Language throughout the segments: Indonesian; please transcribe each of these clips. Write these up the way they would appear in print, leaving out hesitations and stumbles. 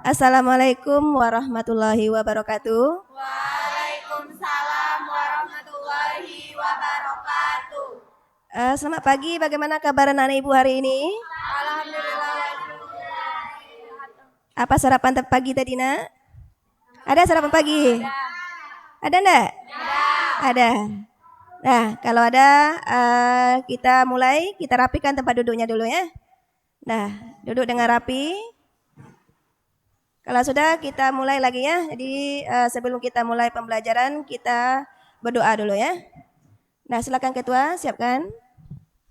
Assalamualaikum warahmatullahi wabarakatuh. Waalaikumsalam warahmatullahi wabarakatuh. Selamat pagi, bagaimana kabar anak ibu hari ini? Alhamdulillah. Apa sarapan pagi tadi nak? Ada sarapan pagi? Ada enggak? Ada. Nah, kalau ada kita mulai, kita rapikan tempat duduknya dulu ya. Nah, duduk dengan rapi. Kalau sudah kita mulai lagi ya. Jadi sebelum kita mulai pembelajaran kita berdoa dulu ya. Nah, silakan ketua, siapkan.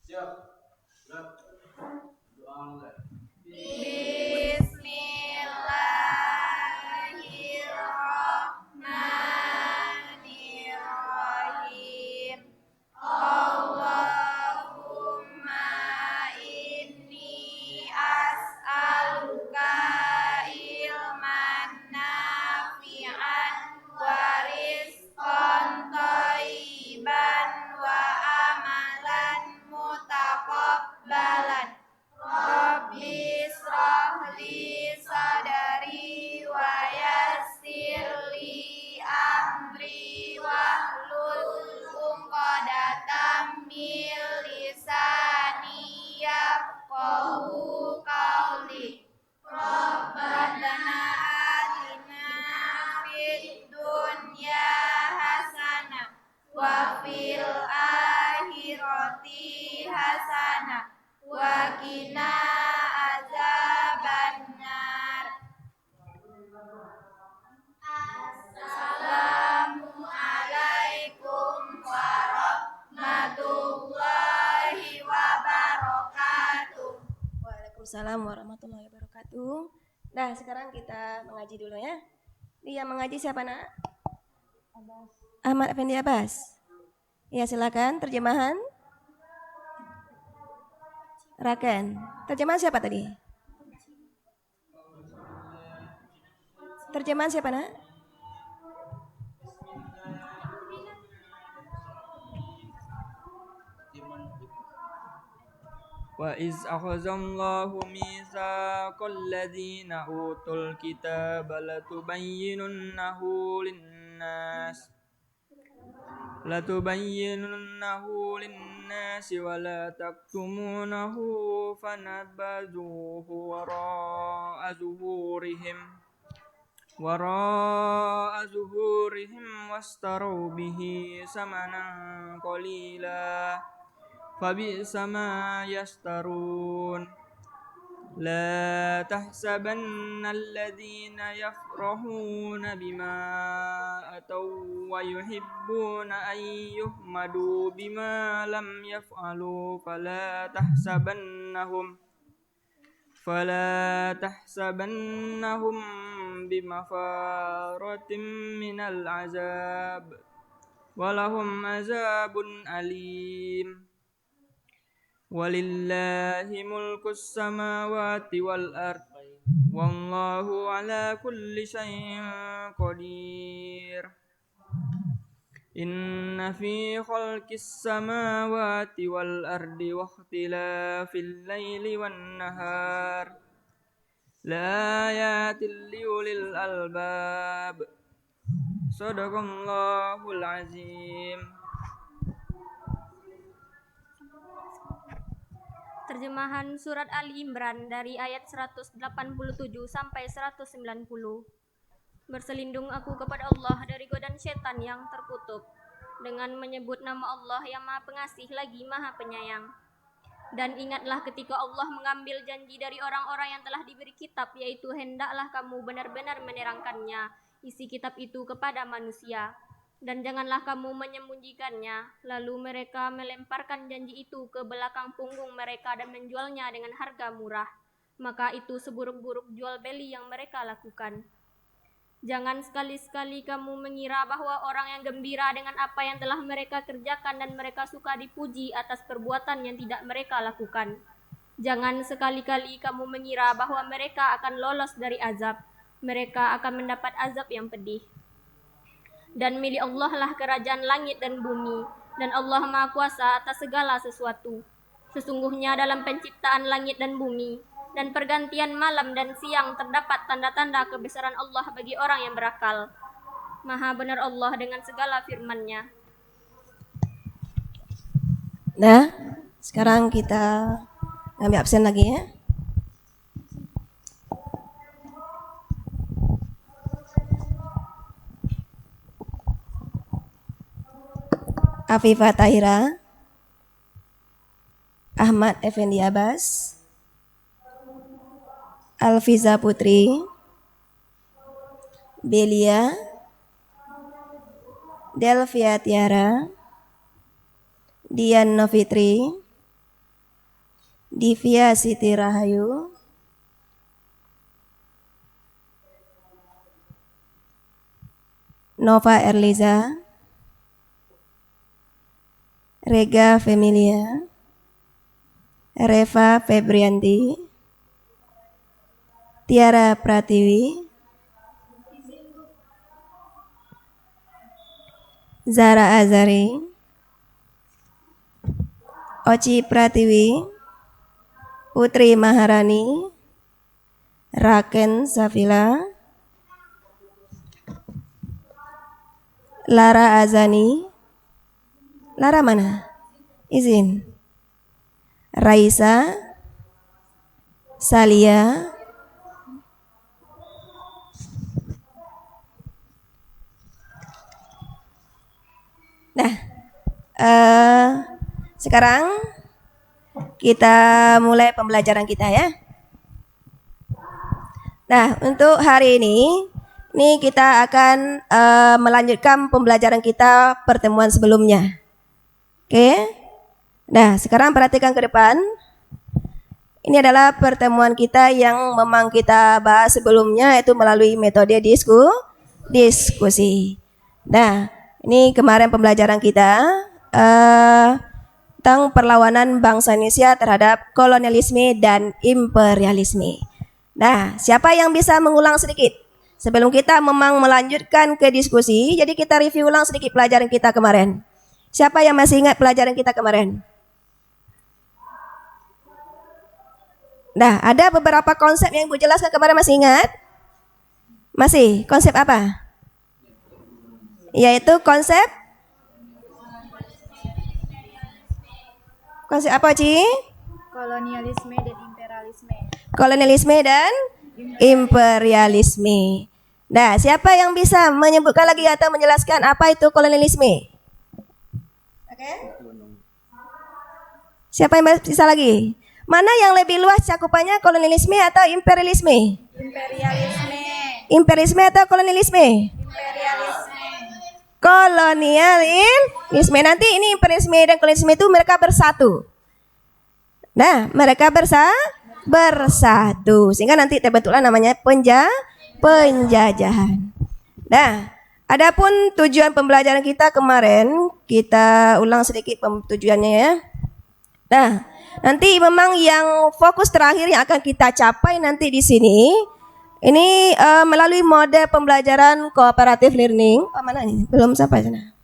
Siap. Doa mulai. Bismillahirrahmanirrahim. Allahumma inni as'aluka ilman nafi'an wa rizqan thayyiban wa amalan mutaqabbalan. Rabbi shrah li sadari wa yassir li amri wahlul 'uqdatam min lisani yafqahu qawli. Rabbana atina fid dunya hasanah wa fil akhirati hasanah wa qina azabannar. Assalamualaikum warahmatullahi wabarakatuh. Waalaikumsalam warahmatullahi wabarakatuh. Nah, sekarang kita mengaji dulu ya. Ini yang mengaji siapa nak? Ahmad Effendi Abbas. Ya, silakan terjemahan. Raken. Terjemahan siapa tadi? Terjemahan siapa nak? وَإِذْ أَخَذَ اللَّهُ مِيثَاقَ الَّذِينَ أُوتُوا الْكِتَابَ لَتُبَيِّنُنَّهُ وَلَا تَكْتُمُونَهُ فَنَبَذُوهُ وَرَاءَ ظُهُورِهِمْ وَاشْتَرَوْا بِهِ ثَمَنًا قَلِيلًا فَبِئْسَ مَا يَشْتَرُونَ لَا تَحْسَبَنَّ الَّذِينَ يَفْرَحُونَ بِمَا أَتَوْا وَيُحِبُّونَ أَن يُحْمَدُوا بِمَا لَمْ يَفْعَلُوا فَلَا تَحْسَبَنَّهُمْ بِمَفَازَةٍ مِنَ الْعَذَابِ وَلَهُمْ عَذَابٌ أَلِيمٌ وَلِلَّهِ مُلْكُ السَّمَاوَاتِ وَالْأَرْضِ وَاللَّهُ عَلَى كُلِّ شَيْءٍ قَدِيرٌ إِنَّ فِي خَلْقِ السَّمَاوَاتِ وَالْأَرْضِ وَاخْتِلَافِ اللَّيْلِ وَالنَّهَارِ لَآيَاتٍ لِأُولِي الْأَلْبَابِ صدق الله العظيم. Terjemahan surat Ali Imran dari ayat 187 sampai 190. Berselindung aku kepada Allah dari godaan setan yang terkutuk, dengan menyebut nama Allah yang Maha Pengasih lagi Maha Penyayang. Dan ingatlah ketika Allah mengambil janji dari orang-orang yang telah diberi kitab, yaitu hendaklah kamu benar-benar menerangkannya, isi kitab itu kepada manusia. Dan janganlah kamu menyembunyikannya. Lalu mereka melemparkan janji itu ke belakang punggung mereka dan menjualnya dengan harga murah. Maka itu seburuk-buruk jual beli yang mereka lakukan. Jangan sekali-sekali kamu mengira bahwa orang yang gembira dengan apa yang telah mereka kerjakan dan mereka suka dipuji atas perbuatan yang tidak mereka lakukan. Jangan sekali-kali kamu mengira bahwa mereka akan lolos dari azab. Mereka akan mendapat azab yang pedih. Dan milik Allah lah kerajaan langit dan bumi, dan Allah Maha Kuasa atas segala sesuatu. Sesungguhnya dalam penciptaan langit dan bumi, dan pergantian malam dan siang terdapat tanda-tanda kebesaran Allah bagi orang yang berakal. Maha benar Allah dengan segala firman-Nya. Nah, sekarang kita ngambil absen lagi ya. Afifah Tahira, Ahmad Effendi Abbas, Alfiza Putri, Belia, Delvia Tiara, Dian Novitri, Divya Siti Rahayu, Nova Erliza, Rega Femilia, Reva Febrianti, Tiara Pratiwi, Zara Azari, Oci Pratiwi, Putri Maharani, Raken Safila, Lara Azani, Lara mana? Izin. Raisa, Salia, nah, sekarang kita mulai pembelajaran kita ya. Nah, untuk hari ini kita akan melanjutkan pembelajaran kita pertemuan sebelumnya. Oke. Nah, sekarang perhatikan ke depan. Ini adalah pertemuan kita yang memang kita bahas sebelumnya, yaitu melalui metode diskusi. Nah, ini kemarin pembelajaran kita tentang perlawanan bangsa Indonesia terhadap kolonialisme dan imperialisme. Nah, siapa yang bisa mengulang sedikit? Sebelum kita memang melanjutkan ke diskusi, jadi kita review ulang sedikit pelajaran kita kemarin. Siapa yang masih ingat pelajaran kita kemarin? Nah, ada beberapa konsep yang Ibu jelaskan kemarin, masih ingat? Masih? Konsep apa? Yaitu konsep apa, Ci? Kolonialisme dan imperialisme. Kolonialisme dan imperialisme. Nah, siapa yang bisa menyebutkan lagi atau menjelaskan apa itu kolonialisme? Oke. Siapa yang bisa lagi? Mana yang lebih luas cakupannya, kolonialisme atau imperialisme? Imperialisme. Imperialisme atau kolonialisme? Imperialisme. Kolonialisme. Nanti ini imperialisme dan kolonialisme itu mereka bersatu. Nah, mereka bersatu sehingga nanti terbentuklah namanya penjajahan. Nah, adapun tujuan pembelajaran kita kemarin, kita ulang sedikit tujuannya ya. Nah, nanti memang yang fokus terakhir yang akan kita capai nanti di sini, ini melalui mode pembelajaran cooperative learning. Oh, mana nih? Belum sampai sana.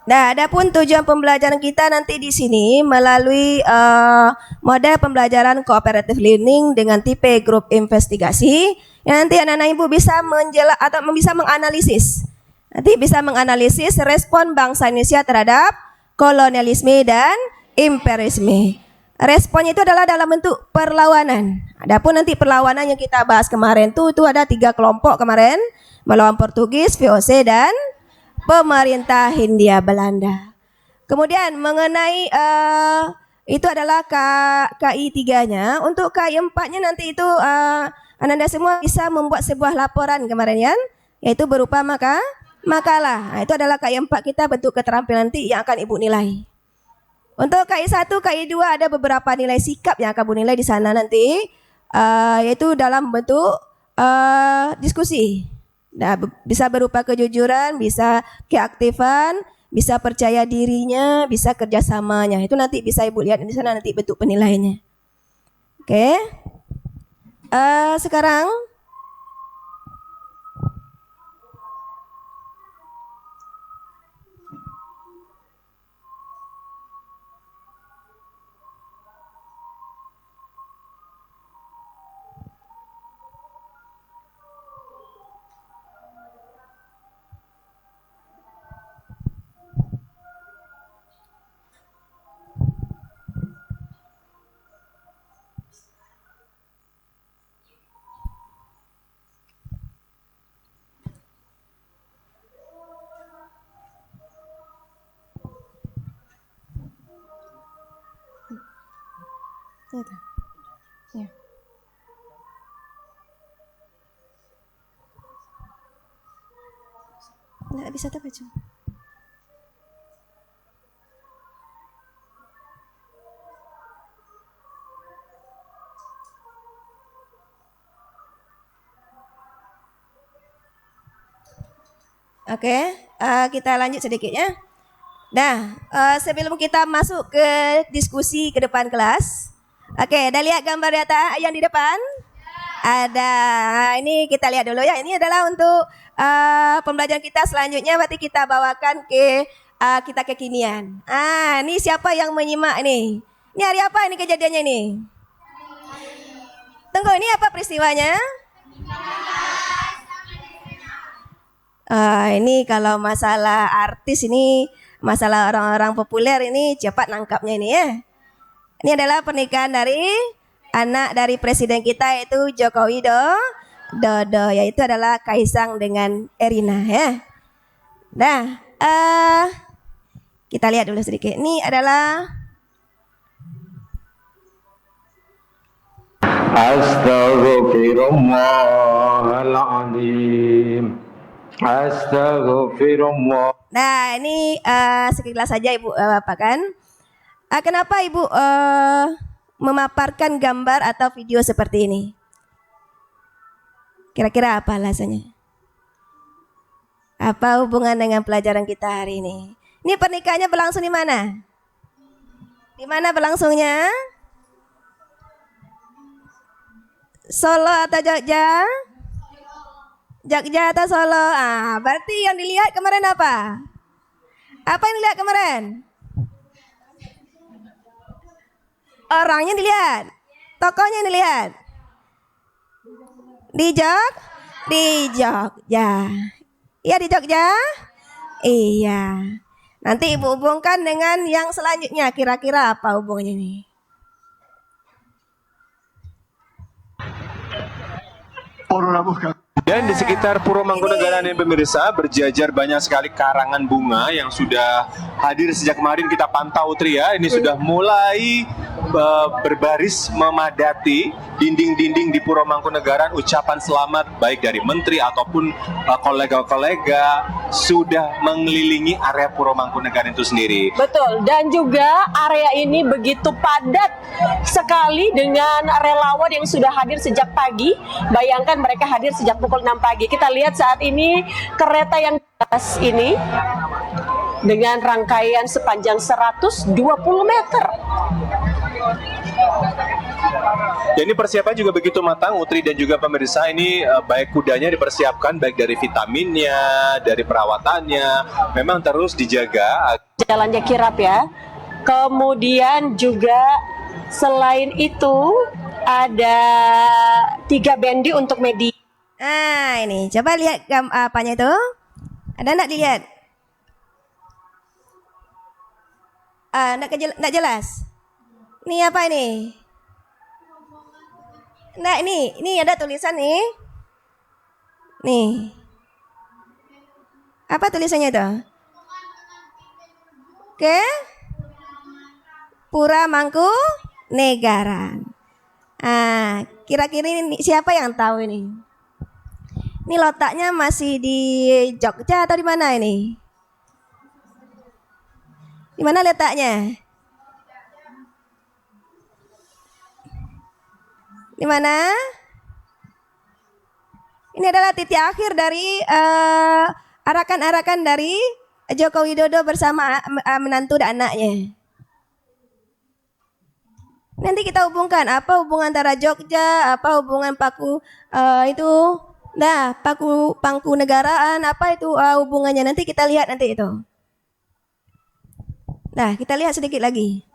Nah, adapun tujuan pembelajaran kita nanti di sini melalui model pembelajaran cooperative learning dengan tipe grup investigasi, yang nanti anak-anak Ibu bisa bisa menganalisis. Nanti bisa menganalisis respon bangsa Indonesia terhadap kolonialisme dan imperialisme. Responnya itu adalah dalam bentuk perlawanan. Adapun nanti perlawanan yang kita bahas kemarin itu ada 3 kelompok kemarin, melawan Portugis, VOC dan pemerintah Hindia Belanda. Kemudian mengenai itu adalah KI 3-nya. Untuk KI 4-nya nanti itu Anda semua bisa membuat sebuah laporan kemarin ya, yaitu berupa makalah. Nah, itu adalah KI 4 kita, bentuk keterampilan nanti yang akan Ibu nilai. Untuk KI 1, KI 2 ada beberapa nilai sikap yang akan Ibu nilai di sana nanti, yaitu dalam bentuk diskusi. Nah, bisa berupa kejujuran, bisa keaktifan, bisa percaya dirinya, bisa kerjasamanya. Itu nanti bisa Ibu lihat di sana nanti bentuk penilaiannya. Oke. Sekarang ya. Nggak bisa terbaca. Oke, kita lanjut sedikit ya. Nah, sebelum kita masuk ke diskusi ke depan kelas, oke, ada lihat gambar data yang di depan? Ada. Nah, ini kita lihat dulu ya. Ini adalah untuk pembelajaran kita selanjutnya. Berarti kita bawakan ke kita kekinian. Ini siapa yang menyimak nih? Ini hari apa ini kejadiannya ini? Tunggu, ini apa peristiwanya? Ini kalau masalah artis ini, masalah orang-orang populer ini cepat nangkapnya ini ya. Ini adalah pernikahan dari anak dari presiden kita yaitu Joko Widodo, yaitu adalah Kaisang dengan Erina ya. Nah, kita lihat dulu sedikit. Ini adalah Astaghfirullahaladzim. Astaghfirullah. Nah, ini sekilas saja Ibu Bapak kan. Kenapa Ibu memaparkan gambar atau video seperti ini? Kira-kira apa alasannya? Apa hubungan dengan pelajaran kita hari ini? Ini pernikahannya berlangsung di mana? Di mana berlangsungnya? Solo atau Jogja? Jogja atau Solo? Berarti yang dilihat kemarin apa? Apa yang dilihat kemarin? Orangnya dilihat, tokohnya dilihat. Di Jogja. Iya di Jogja? Iya. Nanti Ibu hubungkan dengan yang selanjutnya. Kira-kira apa hubungannya ini? Dan di sekitar Puro Mangkunegaran ini pemirsa berjajar banyak sekali karangan bunga yang sudah hadir sejak kemarin kita pantau Tria. Ini sudah mulai berbaris memadati dinding-dinding di Puro Mangkunegaran. Ucapan selamat baik dari menteri ataupun kolega-kolega sudah mengelilingi area Puro Mangkunegaran itu sendiri. Betul, dan juga area ini begitu padat sekali dengan relawan yang sudah hadir sejak pagi. Bayangkan mereka hadir sejak pukul 6 pagi. Kita lihat saat ini kereta yang atas ini dengan rangkaian sepanjang 120 meter. Dan ini persiapan juga begitu matang, Utri dan juga pemirsa. Ini baik kudanya dipersiapkan, baik dari vitaminnya, dari perawatannya, memang terus dijaga. Jalannya kirap ya. Kemudian juga selain itu ada 3 bendi untuk media. Ini coba lihat apanya itu. Ada enggak dilihat? Enggak jelas. Ini apa ini? Nah, ini ada tulisan nih. Nih. Apa tulisannya itu? Oke. Pura Mangkunegaran. Kira-kira ini siapa yang tahu ini? Ini letaknya masih di Jogja atau di mana ini? Di mana letaknya? Di mana? Ini adalah titik akhir dari arakan-arakan dari Joko Widodo bersama menantu dan anaknya. Nanti kita hubungkan apa hubungan antara Jogja, apa hubungan paku pangku negaraan, apa itu hubungannya, nanti kita lihat nanti itu. Nah, kita lihat sedikit lagi.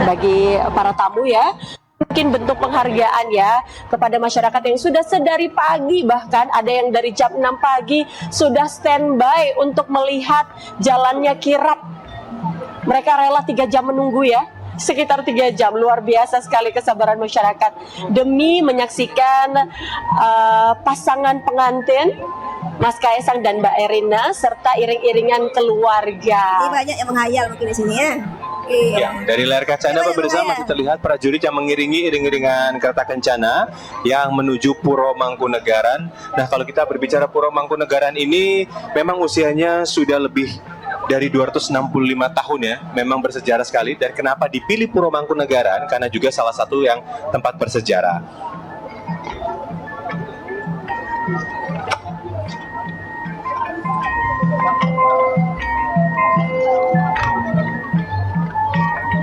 Bagi para tamu ya, mungkin bentuk penghargaan ya kepada masyarakat yang sudah sedari pagi, bahkan ada yang dari jam 6 pagi sudah standby untuk melihat jalannya kirap. Mereka rela 3 jam menunggu ya, sekitar 3 jam. Luar biasa sekali kesabaran masyarakat demi menyaksikan pasangan pengantin Mas Kaisang dan Mbak Erina serta iring-iringan keluarga. Ini banyak yang menghayal mungkin di sini ya. Ya, dari layar kaca Anda pemirsa masih terlihat prajurit yang mengiringi iring-iringan kereta kencana yang menuju Puro Mangkunegaran. Nah, kalau kita berbicara Puro Mangkunegaran ini memang usianya sudah lebih dari 265 tahun ya, memang bersejarah sekali. Dan kenapa dipilih Puro Mangkunegaran? Karena juga salah satu yang tempat bersejarah.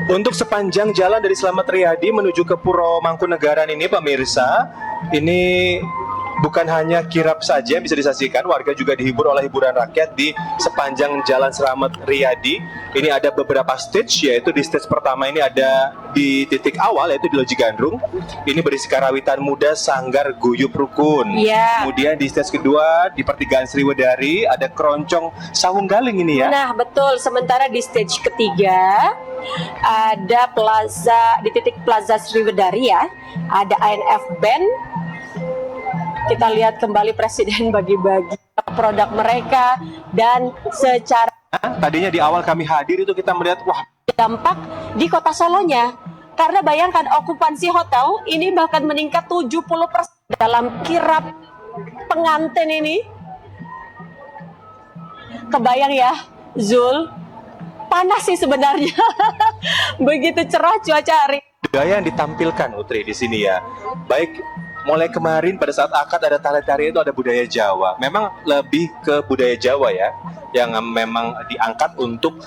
Untuk sepanjang jalan dari Slamet Riyadi menuju ke Puro Mangkunegaran ini pemirsa, ini bukan hanya kirap saja yang bisa disaksikan, warga juga dihibur oleh hiburan rakyat di sepanjang jalan Slamet Riyadi. Ini ada beberapa stage, yaitu di stage pertama ini ada di titik awal, yaitu di Loji Gandrung. Ini berisi karawitan muda Sanggar Guyup Rukun. Kemudian di stage kedua, di pertigaan Sriwedari, ada keroncong Sawung Galing ini ya. Nah betul, sementara di stage ketiga ada plaza, di titik Plaza Sriwedari ya, ada ANF Band. Kita lihat kembali Presiden bagi-bagi produk mereka dan secara tadinya di awal kami hadir itu kita melihat wah dampak di kota Solonya. Karena bayangkan okupansi hotel ini bahkan meningkat 70% dalam kirap pengantin ini. Kebayang ya, Zul, panas sih sebenarnya. Begitu cerah cuaca hari. Budaya yang ditampilkan Utri di sini ya. Baik mulai kemarin pada saat akad ada tari-tari itu ada budaya Jawa. Memang lebih ke budaya Jawa ya, yang memang diangkat untuk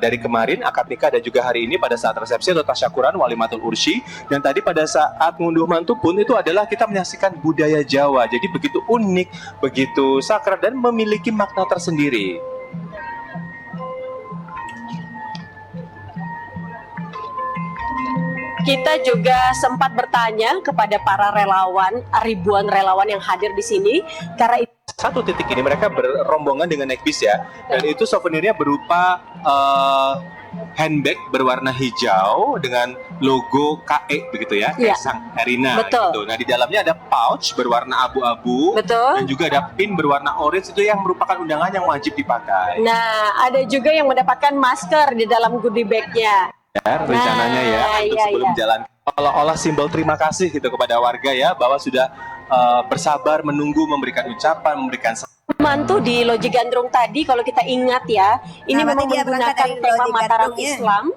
dari kemarin akad nikah dan juga hari ini pada saat resepsi atau tasyakuran walimatul ursyi. Dan tadi pada saat ngunduh mantu pun itu adalah kita menyaksikan budaya Jawa. Jadi begitu unik, begitu sakral dan memiliki makna tersendiri. Kita juga sempat bertanya kepada para relawan, ribuan relawan yang hadir di sini, karena satu titik ini mereka berombongan dengan naik bis ya, dan itu souvenirnya berupa handbag berwarna hijau dengan logo KE begitu ya, Kaisang Erina. Betul. Gitu. Nah di dalamnya ada pouch berwarna abu-abu, dan juga ada pin berwarna orange itu yang merupakan undangan yang wajib dipakai. Nah ada juga yang mendapatkan masker di dalam goodie bag-nya. Rencananya ya untuk sebelum jalan olah simbol terima kasih gitu kepada warga ya, bahwa sudah bersabar menunggu, memberikan ucapan, memberikan mantu di Loji Gandrung tadi. Kalau kita ingat ya, ini memang menggunakan tema Mataram Islam.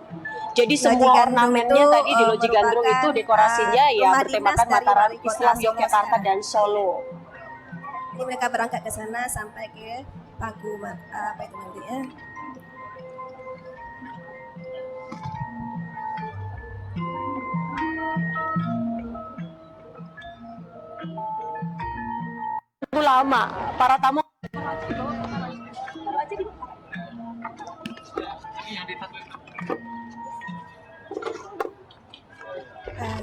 Jadi semua ornamennya tadi di Loji Gandrung itu dekorasinya ya bertemakan Mataram Islam Yogyakarta dan Solo. Ini mereka berangkat ke sana sampai ke Pagu apa itu nanti ya. Lama para tamu nah,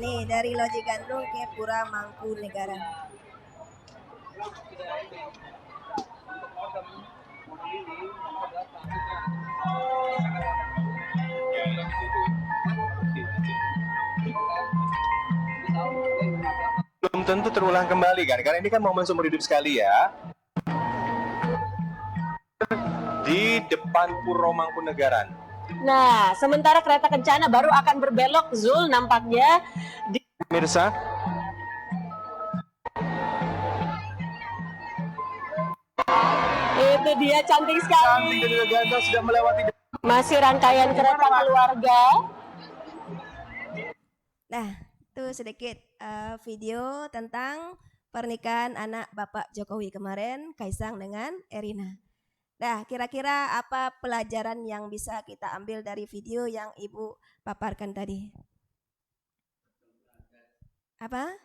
nih dari Loji Gandrung ke Pura Mangkunegaran. belum tentu terulang kembali kan, karena ini kan momen seumur hidup sekali ya. Di depan Puro Mangkunegaran. Nah, sementara kereta kencana baru akan berbelok, Zul, nampaknya di Mirsa, itu dia cantik sekali. Cantik dan juga ganteng sudah melewati. Masih rangkaian kereta keluarga. Nah, itu sedikit video tentang pernikahan anak Bapak Jokowi kemarin, Kaisang dengan Erina. Nah, kira-kira apa pelajaran yang bisa kita ambil dari video yang Ibu paparkan tadi? Apa?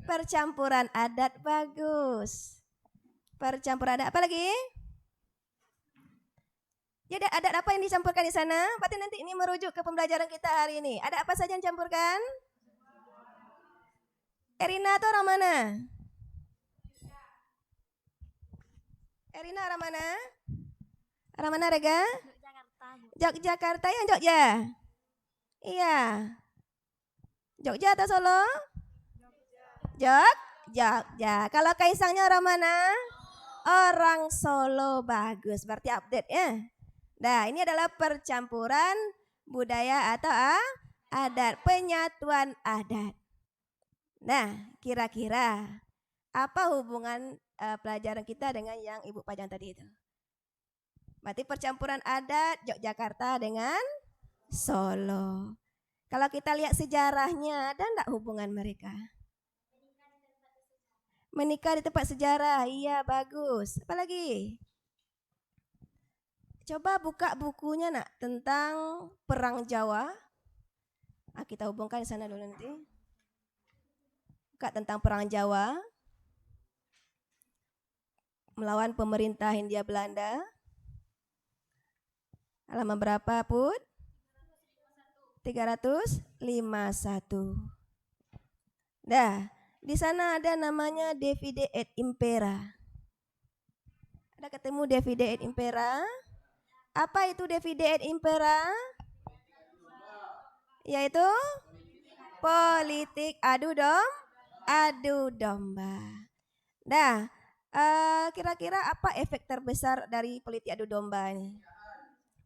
Percampuran adat, bagus. Percampuran adat, apa lagi? Jadi adat apa yang dicampurkan di sana? Berarti nanti ini merujuk ke pembelajaran kita hari ini. Ada apa saja yang dicampurkan? Erina itu orang mana? Erina orang mana? Orang mana, Rega? Yogyakarta yang Jogja? Iya. Jogja atau Solo? Jogja. Kalau Kaisangnya orang mana? Orang Solo, bagus. Berarti update ya. Nah, ini adalah percampuran budaya atau adat, penyatuan adat. Nah, kira-kira apa hubungan pelajaran kita dengan yang Ibu Pajang tadi itu? Berarti percampuran adat Yogyakarta dengan Solo. Kalau kita lihat sejarahnya, ada enggak hubungan mereka? Menikah di tempat sejarah, iya bagus. Apa lagi? Coba buka bukunya nak tentang Perang Jawa. Kita hubungkan di sana dulu nanti. Buka tentang Perang Jawa melawan pemerintah Hindia Belanda. Halaman berapa, Put? 351. Dah, di sana ada namanya Divide et Impera. Ada ketemu Divide et Impera? Apa itu Divide et Impera? Yaitu politik adu domba. Nah, kira-kira apa efek terbesar dari politik adu domba ini?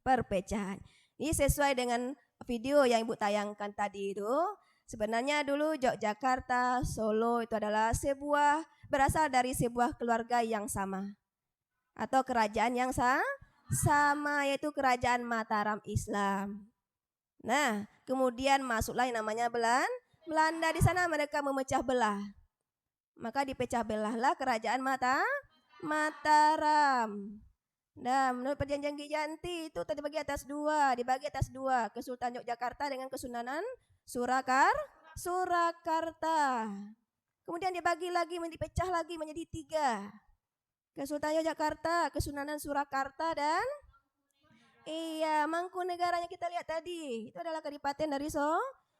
Perpecahan. Ini sesuai dengan video yang Ibu tayangkan tadi itu. Sebenarnya dulu Yogyakarta, Solo itu adalah berasal dari sebuah keluarga yang sama. Atau kerajaan yang sama, yaitu kerajaan Mataram Islam. Nah, kemudian masuklah yang namanya Belanda. Di sana mereka memecah belah. Maka dipecah belahlah kerajaan Mataram. Nah, menurut perjanjian Giyanti itu dibagi atas dua, Kesultanan Yogyakarta dengan Kesultanan Surakarta. Kemudian dibagi lagi, dipecah lagi menjadi 3. Kesultanan Yogyakarta, Kesultanan Surakarta dan Mangkunegaranya kita lihat tadi. Itu adalah kadipaten dari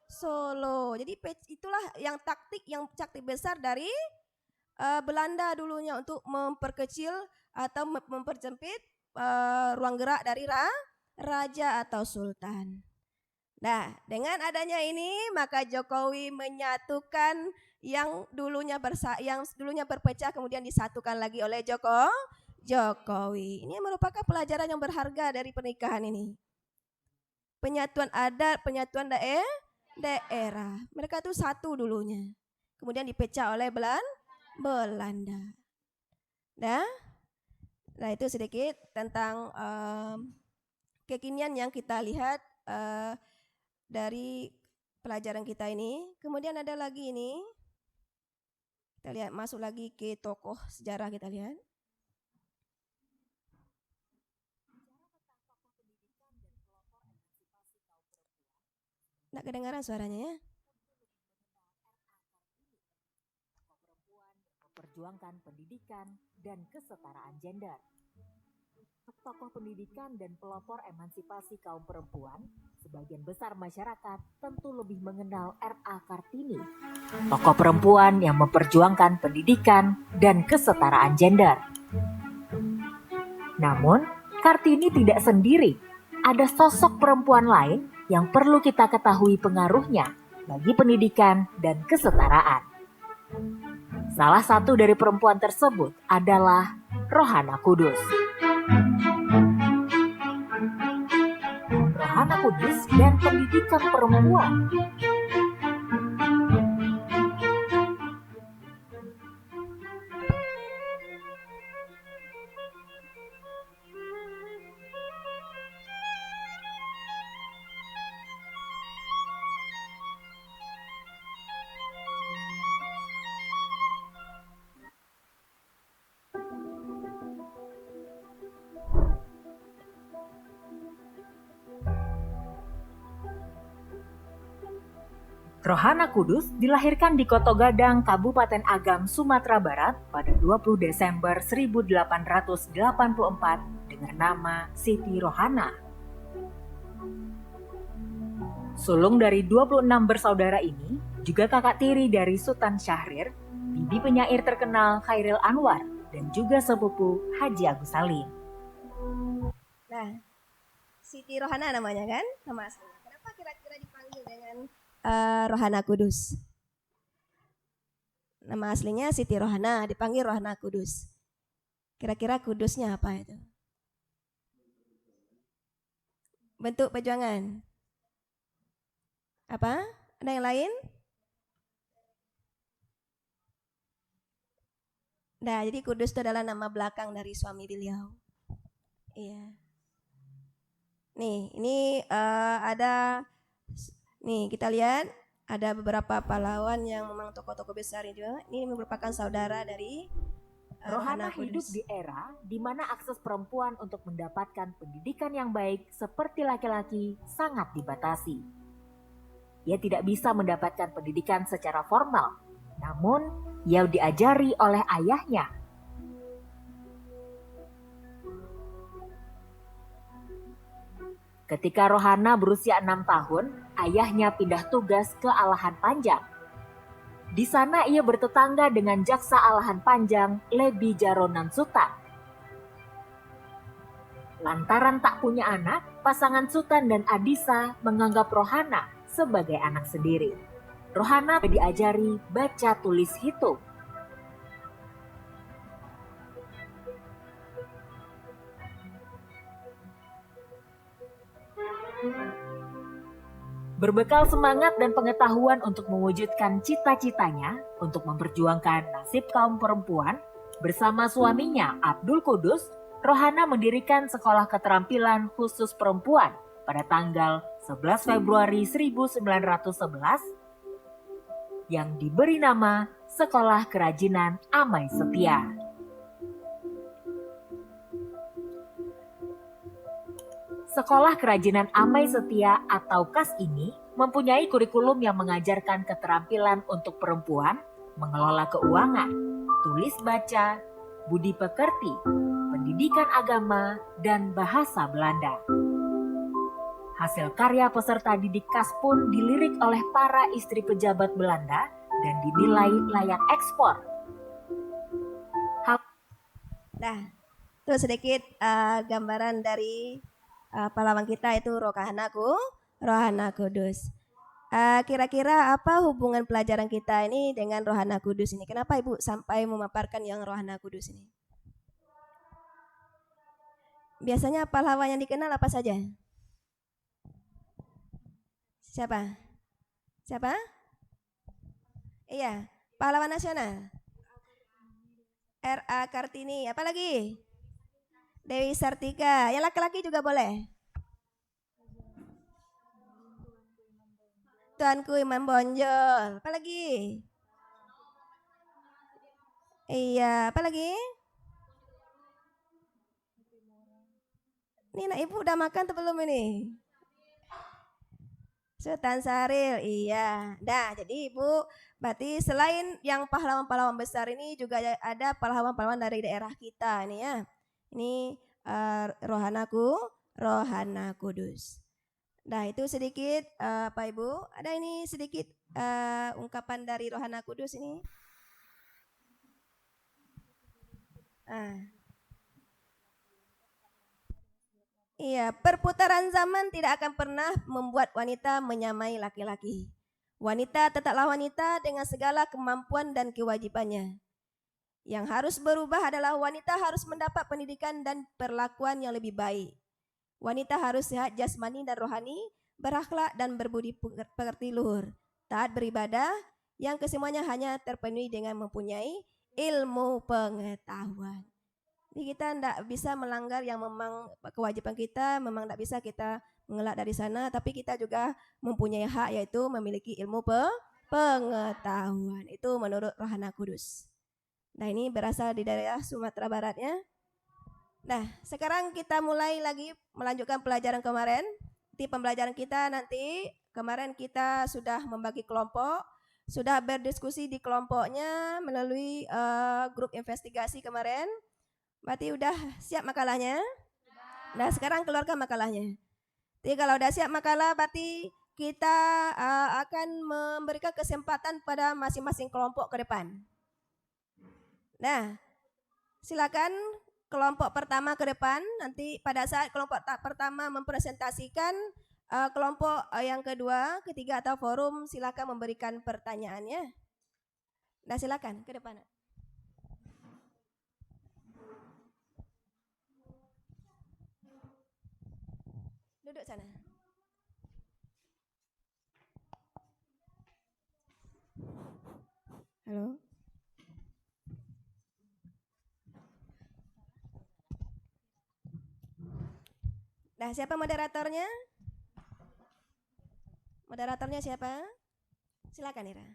Solo. Jadi itulah yang taktik besar dari Belanda dulunya untuk memperkecil atau mempersempit ruang gerak dari raja atau sultan. Nah, dengan adanya ini maka Jokowi menyatukan yang dulunya berpecah kemudian disatukan lagi oleh Jokowi. Ini merupakan pelajaran yang berharga dari pernikahan ini. Penyatuan adat, penyatuan daerah. Mereka itu satu dulunya. Kemudian dipecah oleh Belanda. Nah, itu sedikit tentang kekinian yang kita lihat dari pelajaran kita ini. Kemudian ada lagi ini. Kita lihat masuk lagi ke tokoh sejarah kita lihat. Nggak kedengaran suaranya ya? Memperjuangkan pendidikan dan kesetaraan gender. Tokoh pendidikan dan pelopor emansipasi kaum perempuan, sebagian besar masyarakat tentu lebih mengenal R.A. Kartini. Tokoh perempuan yang memperjuangkan pendidikan dan kesetaraan gender. Namun, Kartini tidak sendiri. Ada sosok perempuan lain yang perlu kita ketahui pengaruhnya bagi pendidikan dan kesetaraan. Salah satu dari perempuan tersebut adalah Rohana Kudus. Rohana Kudus dan pendidikan perempuan. Rohana Kudus dilahirkan di Koto Gadang, Kabupaten Agam, Sumatera Barat pada 20 Desember 1884 dengan nama Siti Rohana. Sulung dari 26 bersaudara ini juga kakak tiri dari Sultan Syahrir, bibi penyair terkenal Khairil Anwar, dan juga sepupu Haji Agus Salim. Nah, Siti Rohana namanya kan, nama aslinya. Kenapa kira-kira dipanggil dengan Rohana Kudus? Nama aslinya Siti Rohana, dipanggil Rohana Kudus. Kira-kira kudusnya apa itu? Bentuk perjuangan? Apa? Ada yang lain? Nah, jadi Kudus itu adalah nama belakang dari suami beliau. Iya. Nih, ini ada, nih kita lihat ada beberapa pahlawan yang memang tokoh-tokoh besar juga. Ini merupakan saudara dari Rohana Rohana hidup Kudus. di era di mana akses perempuan untuk mendapatkan pendidikan yang baik seperti laki-laki sangat dibatasi. Ia tidak bisa mendapatkan pendidikan secara formal, namun ia diajari oleh ayahnya. Ketika Rohana berusia 6 tahun, ayahnya pindah tugas ke Alahan Panjang. Di sana ia bertetangga dengan jaksa Alahan Panjang, Lebi Jaronan Sutan. Lantaran tak punya anak, pasangan Sutan dan Adisa menganggap Rohana sebagai anak sendiri. Rohana diajari baca tulis hitung. Berbekal semangat dan pengetahuan untuk mewujudkan cita-citanya untuk memperjuangkan nasib kaum perempuan, bersama suaminya Abdul Kudus, Rohana mendirikan sekolah keterampilan khusus perempuan pada tanggal 11 Februari 1911 yang diberi nama Sekolah Kerajinan Amai Setia. Sekolah Kerajinan Amai Setia atau KAS ini mempunyai kurikulum yang mengajarkan keterampilan untuk perempuan, mengelola keuangan, tulis baca, budi pekerti, pendidikan agama, dan bahasa Belanda. Hasil karya peserta didik KAS pun dilirik oleh para istri pejabat Belanda dan dinilai layak ekspor. Nah, itu sedikit gambaran dari pahlawan kita itu Rohana Kudus. Kira-kira apa hubungan pelajaran kita ini dengan Rohana Kudus ini? Kenapa Ibu sampai memaparkan yang Rohana Kudus ini? Biasanya pahlawan yang dikenal apa saja? Siapa? Siapa? Iya, pahlawan nasional. R.A. Kartini, apa lagi? Dewi Sartika, yang laki-laki juga boleh. Tuanku Imam Bonjol, apa lagi? Iya, apa lagi? Ini nak ibu udah makan atau belum ini? Sultan Syaril, iya. Nah, jadi ibu, berarti selain yang pahlawan-pahlawan besar ini juga ada pahlawan-pahlawan dari daerah kita ini ya. Ini Rohana Kudus. Nah, itu sedikit Pak Ibu. Ada ini sedikit ungkapan dari Rohana Kudus ini. Iya, perputaran zaman tidak akan pernah membuat wanita menyamai laki-laki. Wanita tetaplah wanita dengan segala kemampuan dan kewajibannya. Yang harus berubah adalah wanita harus mendapat pendidikan dan perlakuan yang lebih baik. Wanita harus sehat jasmani dan rohani, berakhlak dan berbudi pekerti luhur, taat beribadah, yang kesemuanya hanya terpenuhi dengan mempunyai ilmu pengetahuan. Jadi kita tidak bisa melanggar yang memang kewajiban kita, memang tidak bisa kita mengelak dari sana, tapi kita juga mempunyai hak yaitu memiliki ilmu pengetahuan. Itu menurut Rohana Kudus. Nah, ini berasal di daerah Sumatera Baratnya. Nah, sekarang kita mulai lagi melanjutkan pelajaran kemarin. Di pembelajaran kita nanti, kemarin kita sudah membagi kelompok, sudah berdiskusi di kelompoknya melalui grup investigasi kemarin. Berarti udah siap makalahnya? Nah, sekarang keluarkan makalahnya. Jadi kalau udah siap makalah, berarti kita akan memberikan kesempatan pada masing-masing kelompok ke depan. Nah, silakan kelompok pertama ke depan. Nanti pada saat kelompok pertama mempresentasikan, kelompok yang kedua, ketiga atau forum silakan memberikan pertanyaannya. Nah, silakan ke depan. Duduk sana. Halo. Nah, siapa moderatornya? Moderatornya siapa? Silakan, Ira.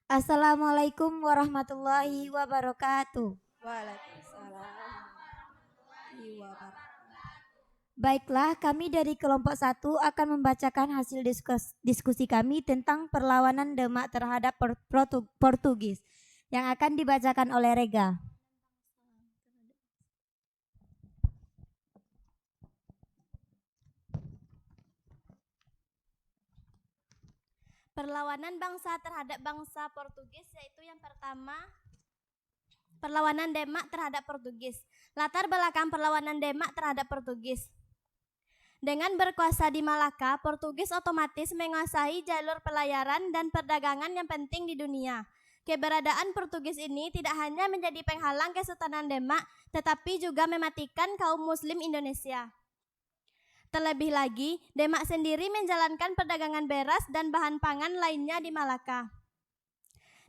Assalamualaikum warahmatullahi wabarakatuh. Waalaikumsalam warahmatullahi wabarakatuh. Baiklah, kami dari kelompok 1 akan membacakan hasil diskusi kami tentang perlawanan Demak terhadap Portugis yang akan dibacakan oleh Rega. Perlawanan bangsa terhadap bangsa Portugis, yaitu yang pertama, perlawanan Demak terhadap Portugis. Latar belakang perlawanan Demak terhadap Portugis. Dengan berkuasa di Malaka, Portugis otomatis menguasai jalur pelayaran dan perdagangan yang penting di dunia. Keberadaan Portugis ini tidak hanya menjadi penghalang Kesultanan Demak, tetapi juga mematikan kaum Muslim Indonesia. Terlebih lagi, Demak sendiri menjalankan perdagangan beras dan bahan pangan lainnya di Malaka.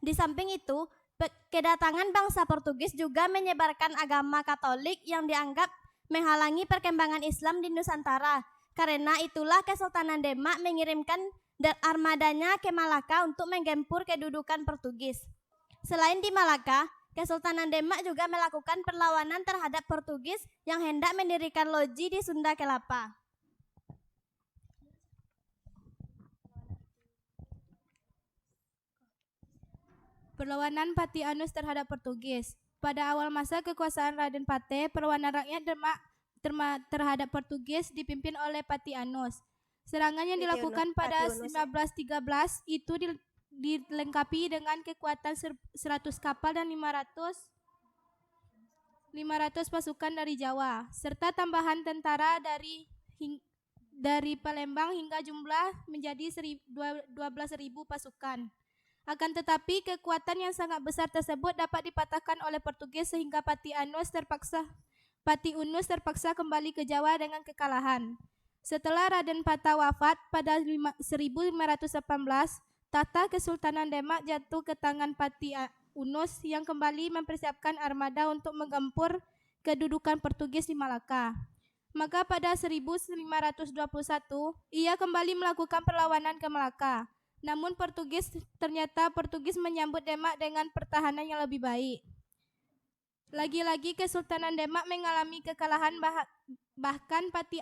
Di samping itu, kedatangan bangsa Portugis juga menyebarkan agama Katolik yang dianggap menghalangi perkembangan Islam di Nusantara. Karena itulah Kesultanan Demak mengirimkan armadanya ke Malaka untuk menggempur kedudukan Portugis. Selain di Malaka, Kesultanan Demak juga melakukan perlawanan terhadap Portugis yang hendak mendirikan loji di Sunda Kelapa. Perlawanan Pati Anus terhadap Portugis. Pada awal masa kekuasaan Raden Pateh, perlawanan rakyat Demak terhadap Portugis dipimpin oleh Pati Anus. Serangan yang dilakukan pada 1913 itu dilengkapi dengan kekuatan 100 kapal dan 500 pasukan dari Jawa, serta tambahan tentara dari Palembang hingga jumlah menjadi 12.000 pasukan. Akan tetapi kekuatan yang sangat besar tersebut dapat dipatahkan oleh Portugis sehingga Pati Unus terpaksa kembali ke Jawa dengan kekalahan. Setelah Raden Patah wafat pada 1518, tahta Kesultanan Demak jatuh ke tangan Pati Unus yang kembali mempersiapkan armada untuk menggempur kedudukan Portugis di Malaka. Maka pada 1521, ia kembali melakukan perlawanan ke Malaka. Namun ternyata Portugis menyambut Demak dengan pertahanan yang lebih baik. Lagi-lagi Kesultanan Demak mengalami kekalahan, bahkan Pati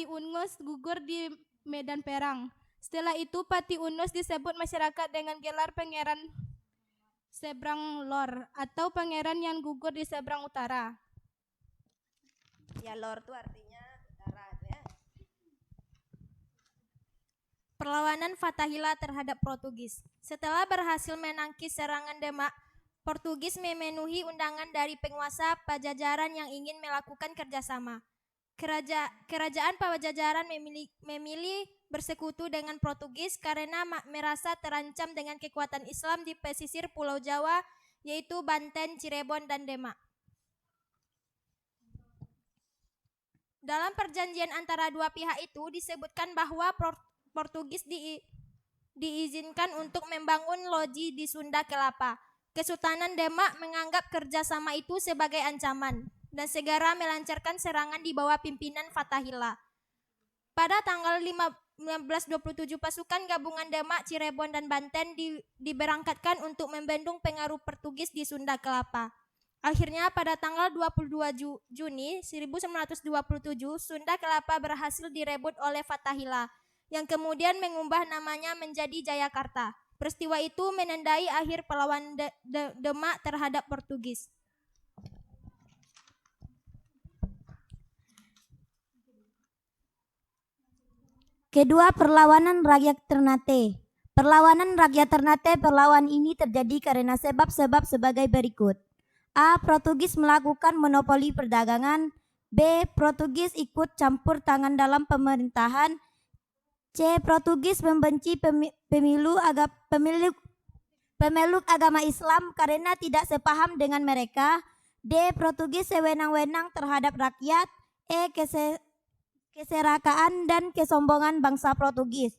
Unus gugur di medan perang. Setelah itu Pati Unus disebut masyarakat dengan gelar Pangeran Seberang Lor atau pangeran yang gugur di seberang utara. Ya, Lor itu artinya utara ya. Perlawanan Fatahillah terhadap Portugis. Setelah berhasil menangkis serangan Demak, Portugis memenuhi undangan dari penguasa Pajajaran yang ingin melakukan kerjasama. Kerajaan Pajajaran memilih bersekutu dengan Portugis karena merasa terancam dengan kekuatan Islam di pesisir Pulau Jawa, yaitu Banten, Cirebon, dan Demak. Dalam perjanjian antara dua pihak itu disebutkan bahwa Portugis diizinkan untuk membangun loji di Sunda Kelapa. Kesultanan Demak menganggap kerjasama itu sebagai ancaman dan segera melancarkan serangan di bawah pimpinan Fatahillah. Pada tanggal 1527 pasukan gabungan Demak, Cirebon, dan Banten diberangkatkan untuk membendung pengaruh Portugis di Sunda Kelapa. Akhirnya pada tanggal 22 Juni 1927, Sunda Kelapa berhasil direbut oleh Fathahillah, yang kemudian mengubah namanya menjadi Jayakarta. Peristiwa itu menandai akhir perlawanan Demak terhadap Portugis. Kedua, perlawanan rakyat Ternate. Perlawanan rakyat Ternate, perlawanan ini terjadi karena sebab-sebab sebagai berikut. A. Portugis melakukan monopoli perdagangan. B. Portugis ikut campur tangan dalam pemerintahan. C. Portugis membenci pemeluk agama Islam karena tidak sepaham dengan mereka. D. Portugis sewenang-wenang terhadap rakyat. E. Keserakaan dan kesombongan bangsa Portugis.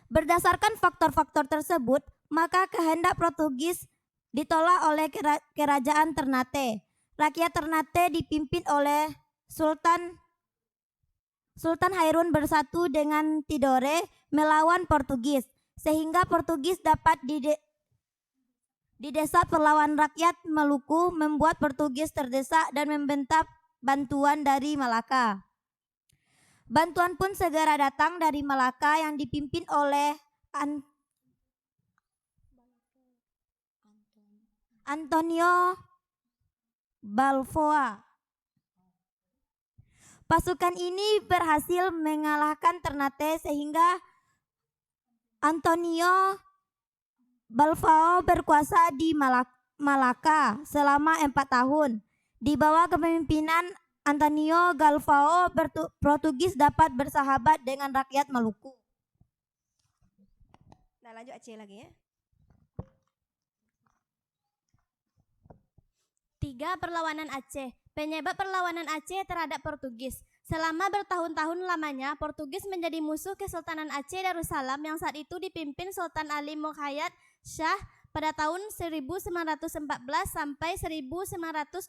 Berdasarkan faktor-faktor tersebut, maka kehendak Portugis ditolak oleh kerajaan Ternate. Rakyat Ternate dipimpin oleh Sultan Hairun bersatu dengan Tidore melawan Portugis, sehingga Portugis dapat didesak. Perlawanan rakyat Maluku membuat Portugis terdesak dan membentak bantuan dari Malaka. Bantuan pun segera datang dari Malaka yang dipimpin oleh Antonio Balboa. Pasukan ini berhasil mengalahkan Ternate sehingga Antonio Balboa berkuasa di Malaka selama 4 tahun. Di bawah kepemimpinan Antonio Balboa, Portugis dapat bersahabat dengan rakyat Maluku. Nah, lanjut Aceh lagi ya. 3. Perlawanan Aceh. Penyebab perlawanan Aceh terhadap Portugis. Selama bertahun-tahun lamanya, Portugis menjadi musuh Kesultanan Aceh Darussalam yang saat itu dipimpin Sultan Ali Muhayyad Shah pada tahun 1914 sampai 1928.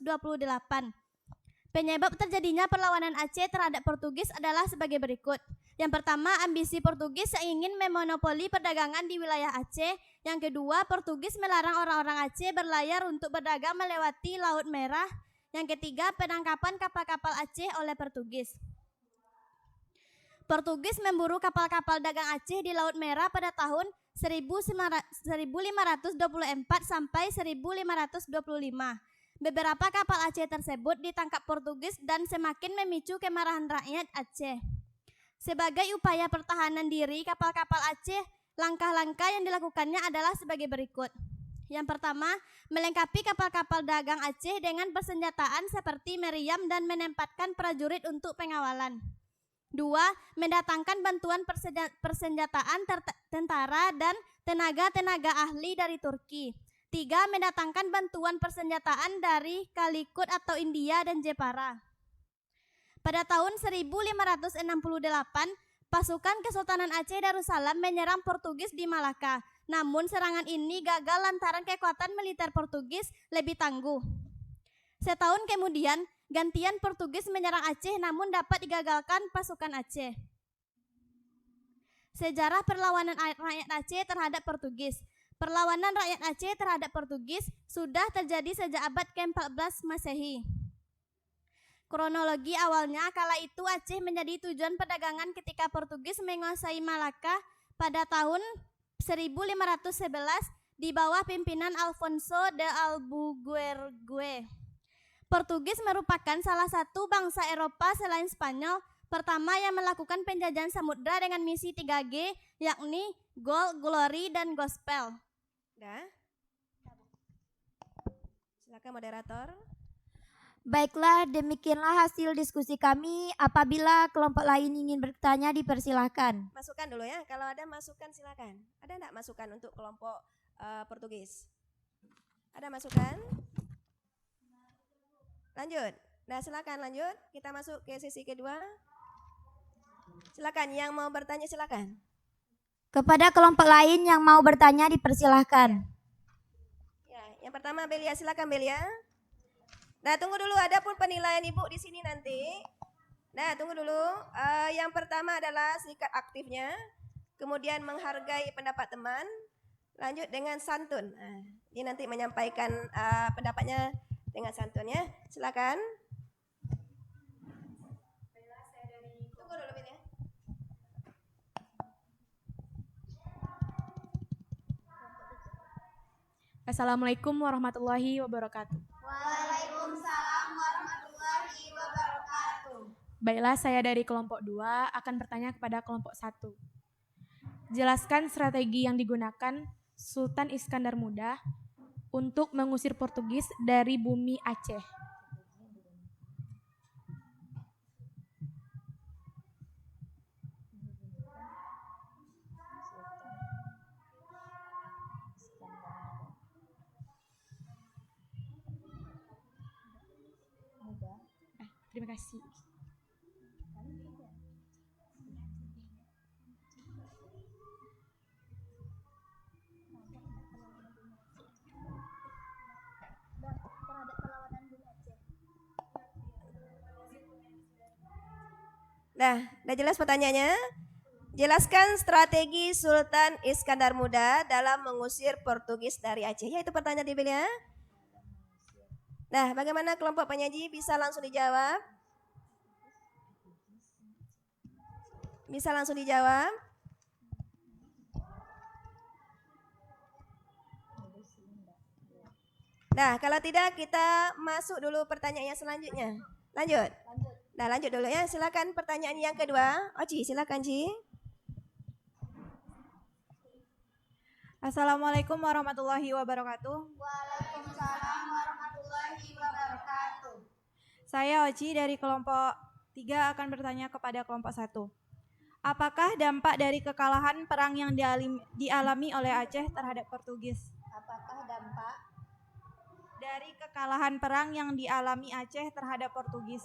Penyebab terjadinya perlawanan Aceh terhadap Portugis adalah sebagai berikut. Yang pertama, ambisi Portugis yang ingin memonopoli perdagangan di wilayah Aceh. Yang kedua, Portugis melarang orang-orang Aceh berlayar untuk berdagang melewati Laut Merah. Yang ketiga, penangkapan kapal-kapal Aceh oleh Portugis. Portugis memburu kapal-kapal dagang Aceh di Laut Merah pada tahun 1524 sampai 1525. Beberapa kapal Aceh tersebut ditangkap Portugis dan semakin memicu kemarahan rakyat Aceh. Sebagai upaya pertahanan diri kapal-kapal Aceh, langkah-langkah yang dilakukannya adalah sebagai berikut. Yang pertama, melengkapi kapal-kapal dagang Aceh dengan persenjataan seperti meriam dan menempatkan prajurit untuk pengawalan. 2. Mendatangkan bantuan persenjataan tentara dan tenaga-tenaga ahli dari Turki. 3. Mendatangkan bantuan persenjataan dari Calicut atau India dan Jepara. Pada tahun 1568, pasukan Kesultanan Aceh Darussalam menyerang Portugis di Malaka. Namun serangan ini gagal lantaran kekuatan militer Portugis lebih tangguh. Setahun kemudian, gantian Portugis menyerang Aceh namun dapat digagalkan pasukan Aceh. Sejarah perlawanan rakyat Aceh terhadap Portugis. Perlawanan rakyat Aceh terhadap Portugis sudah terjadi sejak abad ke-14 Masehi. Kronologi awalnya, kala itu Aceh menjadi tujuan perdagangan ketika Portugis menguasai Malaka pada tahun 1511 di bawah pimpinan Alfonso de Albuquerque. Portugis merupakan salah satu bangsa Eropa selain Spanyol pertama yang melakukan penjajahan samudra dengan misi 3G, yakni Gold, Glory, dan Gospel. Udah. Silakan moderator. Baiklah, demikianlah hasil diskusi kami. Apabila kelompok lain ingin bertanya, dipersilahkan. Masukan dulu ya, kalau ada masukan silakan. Ada enggak masukan untuk kelompok Portugis? Ada masukan? Lanjut. Nah, silakan lanjut. Kita masuk ke sesi kedua. Silakan, yang mau bertanya silakan. Kepada kelompok lain yang mau bertanya, dipersilahkan. Ya, yang pertama Belia, silakan Belia. Nah, tunggu dulu, ada pun penilaian Ibu di sini nanti. Nah, tunggu dulu. Yang pertama adalah sikap aktifnya, kemudian menghargai pendapat teman, lanjut dengan santun. Ini nanti menyampaikan pendapatnya dengan santunnya. Silakan. Tunggu dulu Bin ya. Assalamualaikum warahmatullahi wabarakatuh. Waalaikumsalam warahmatullahi wabarakatuh. Baiklah, saya dari kelompok 2 akan bertanya kepada kelompok 1. Jelaskan strategi yang digunakan Sultan Iskandar Muda untuk mengusir Portugis dari bumi Aceh. Terima kasih. Nah, udah jelas pertanyaannya? Jelaskan strategi Sultan Iskandar Muda dalam mengusir Portugis dari Aceh. Ya, itu pertanyaan dibilnya. Nah, bagaimana kelompok penyaji, bisa langsung dijawab? Bisa langsung dijawab? Nah, kalau tidak kita masuk dulu pertanyaannya selanjutnya. Lanjut. Nah, lanjut dulu ya. Silakan pertanyaan yang kedua. Oci, silakan Ci. Assalamualaikum warahmatullahi wabarakatuh. Waalaikumsalam warahmatullahi wabarakatuh. Saya Oci dari kelompok 3 akan bertanya kepada kelompok 1. Apakah dampak dari kekalahan perang yang dialami oleh Aceh terhadap Portugis? Apakah dampak Dari kekalahan perang yang dialami Aceh terhadap Portugis.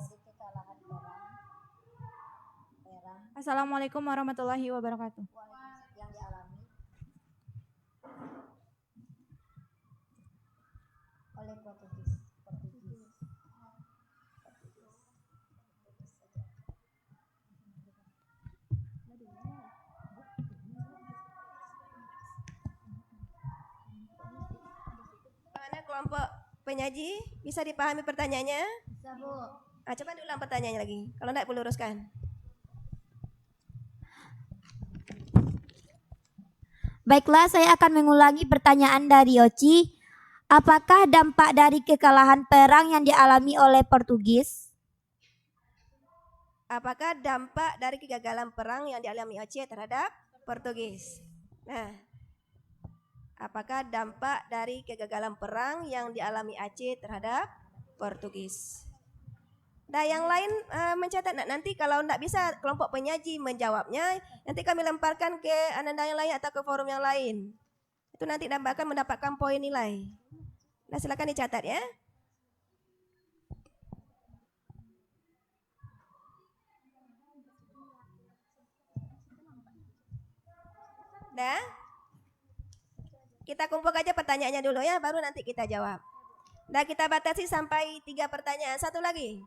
Assalamualaikum warahmatullahi wabarakatuh. yang dialami oleh Portugis? Bagaimana kelompok penyaji, bisa dipahami pertanyaannya? Bisa, Bu. Coba diulang pertanyaannya lagi. Kalau tidak, perlu luruskan. Baiklah, saya akan mengulangi pertanyaan dari Oci. Apakah dampak dari kekalahan perang yang dialami oleh Portugis? Apakah dampak dari kegagalan perang yang dialami Aceh terhadap Portugis? Nah, apakah dampak dari kegagalan perang yang dialami Aceh terhadap Portugis? Nah, yang lain mencatat. Nanti kalau tidak bisa kelompok penyaji menjawabnya, nanti kami lemparkan ke anda yang lain atau ke forum yang lain. Itu nanti akan mendapatkan poin nilai. Nah, silakan dicatat ya. Nah, kita kumpul aja pertanyaannya dulu ya, baru nanti kita jawab. Nah, kita batasi sampai 3 pertanyaan. Satu lagi.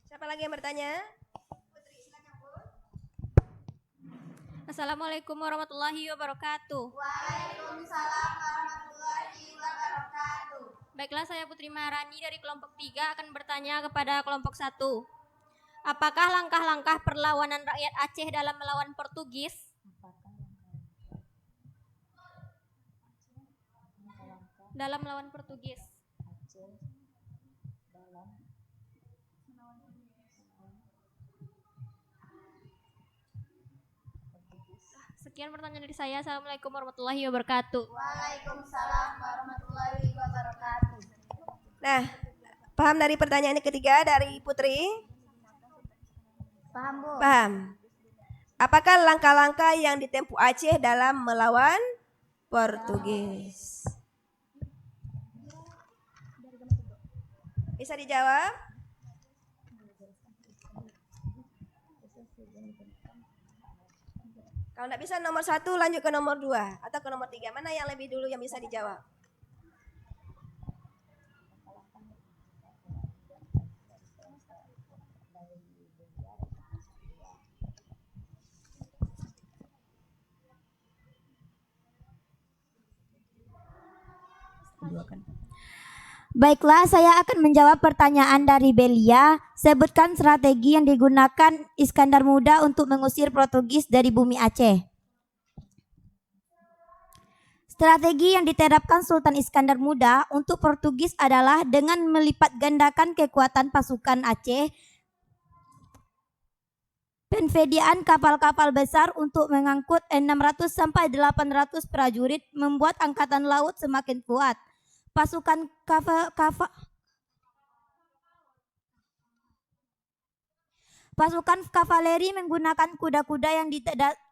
Siapa lagi yang bertanya? Assalamualaikum warahmatullahi wabarakatuh. Waalaikumsalam warahmatullahi wabarakatuh. Baiklah, saya Putri Maharani dari kelompok 3 akan bertanya kepada kelompok 1. Apakah langkah-langkah perlawanan rakyat Aceh dalam melawan Portugis? Dalam melawan Portugis. Sekian pertanyaan dari saya. Assalamualaikum warahmatullahi wabarakatuh. Waalaikumsalam warahmatullahi wabarakatuh. Nah, paham dari pertanyaan yang ketiga dari Putri? Paham, Bu? Paham. Apakah langkah-langkah yang ditempuh Aceh dalam melawan Portugis? Bisa dijawab? Kalau tidak bisa nomor 1 lanjut ke nomor 2 atau ke nomor 3. Mana yang lebih dulu yang bisa dijawab? Baiklah, saya akan menjawab pertanyaan dari Belia. Sebutkan strategi yang digunakan Iskandar Muda untuk mengusir Portugis dari bumi Aceh. Strategi yang diterapkan Sultan Iskandar Muda untuk Portugis adalah dengan melipat gandakan kekuatan pasukan Aceh, penvediaan kapal-kapal besar untuk mengangkut 600 sampai 800 prajurit membuat angkatan laut semakin kuat. Pasukan kavaleri menggunakan kuda-kuda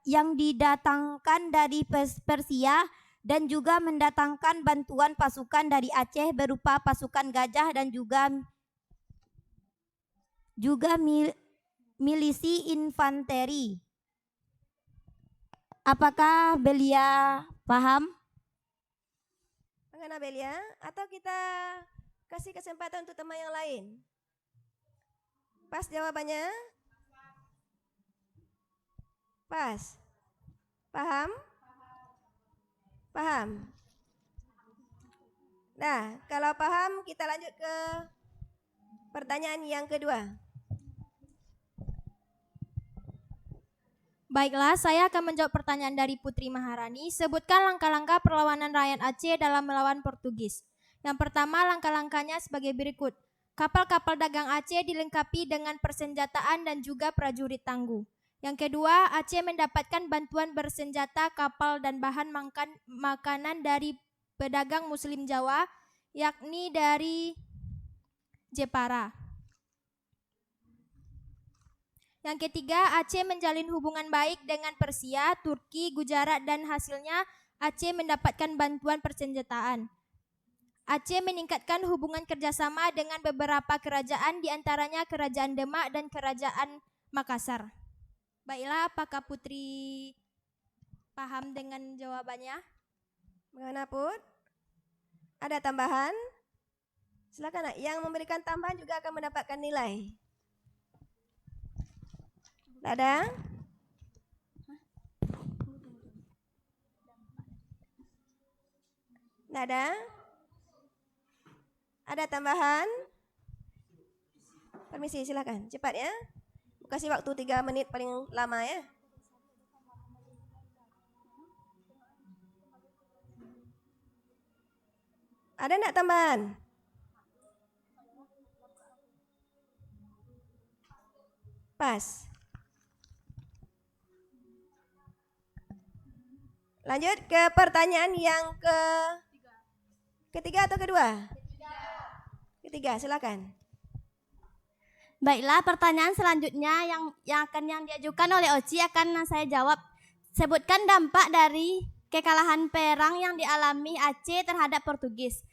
yang didatangkan dari Persia dan juga mendatangkan bantuan pasukan dari Aceh berupa pasukan gajah dan juga milisi infanteri. Apakah Belia paham? Mengenai Belia, atau kita kasih kesempatan untuk teman yang lain? Pas jawabannya? Pas. Paham? Paham. Nah, kalau paham kita lanjut ke pertanyaan yang kedua. Baiklah, saya akan menjawab pertanyaan dari Putri Maharani. Sebutkan langkah-langkah perlawanan rakyat Aceh dalam melawan Portugis. Yang pertama, langkah-langkahnya sebagai berikut. Kapal-kapal dagang Aceh dilengkapi dengan persenjataan dan juga prajurit tangguh. Yang kedua, Aceh mendapatkan bantuan bersenjata, kapal, dan bahan makanan dari pedagang Muslim Jawa, yakni dari Jepara. Yang ketiga, Aceh menjalin hubungan baik dengan Persia, Turki, Gujarat, dan hasilnya Aceh mendapatkan bantuan persenjataan. Aceh meningkatkan hubungan kerjasama dengan beberapa kerajaan, diantaranya Kerajaan Demak dan Kerajaan Makassar. Baiklah, apakah Putri paham dengan jawabannya? Bagaimana Put? Ada tambahan? Silakan, yang memberikan tambahan juga akan mendapatkan nilai. Tidak ada? Tidak ada? Ada tambahan? Permisi, silakan. Cepat ya. Kasih waktu 3 menit paling lama ya. Ada enggak tambahan? Pas. Lanjut ke pertanyaan yang ketiga atau kedua? Ketiga, silakan. Baiklah, pertanyaan selanjutnya yang diajukan oleh Oci akan saya jawab. Sebutkan dampak dari kekalahan perang yang dialami Aceh terhadap Portugis.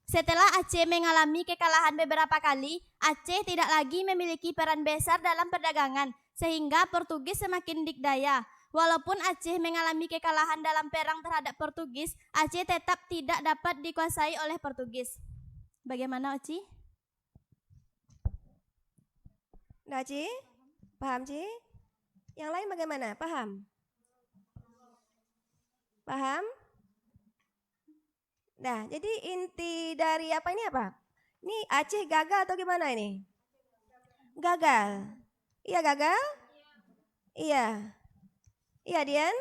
Setelah Aceh mengalami kekalahan beberapa kali, Aceh tidak lagi memiliki peran besar dalam perdagangan, sehingga Portugis semakin dikdaya. Walaupun Aceh mengalami kekalahan dalam perang terhadap Portugis, Aceh tetap tidak dapat dikuasai oleh Portugis. Bagaimana, Oci? Nah, Ci? Paham, Ci? Yang lain bagaimana? Paham? Paham? Nah, jadi inti dari apa ini apa? Ini Aceh gagal atau gimana ini? Gagal. Iya gagal? Iya. Iya, Dian?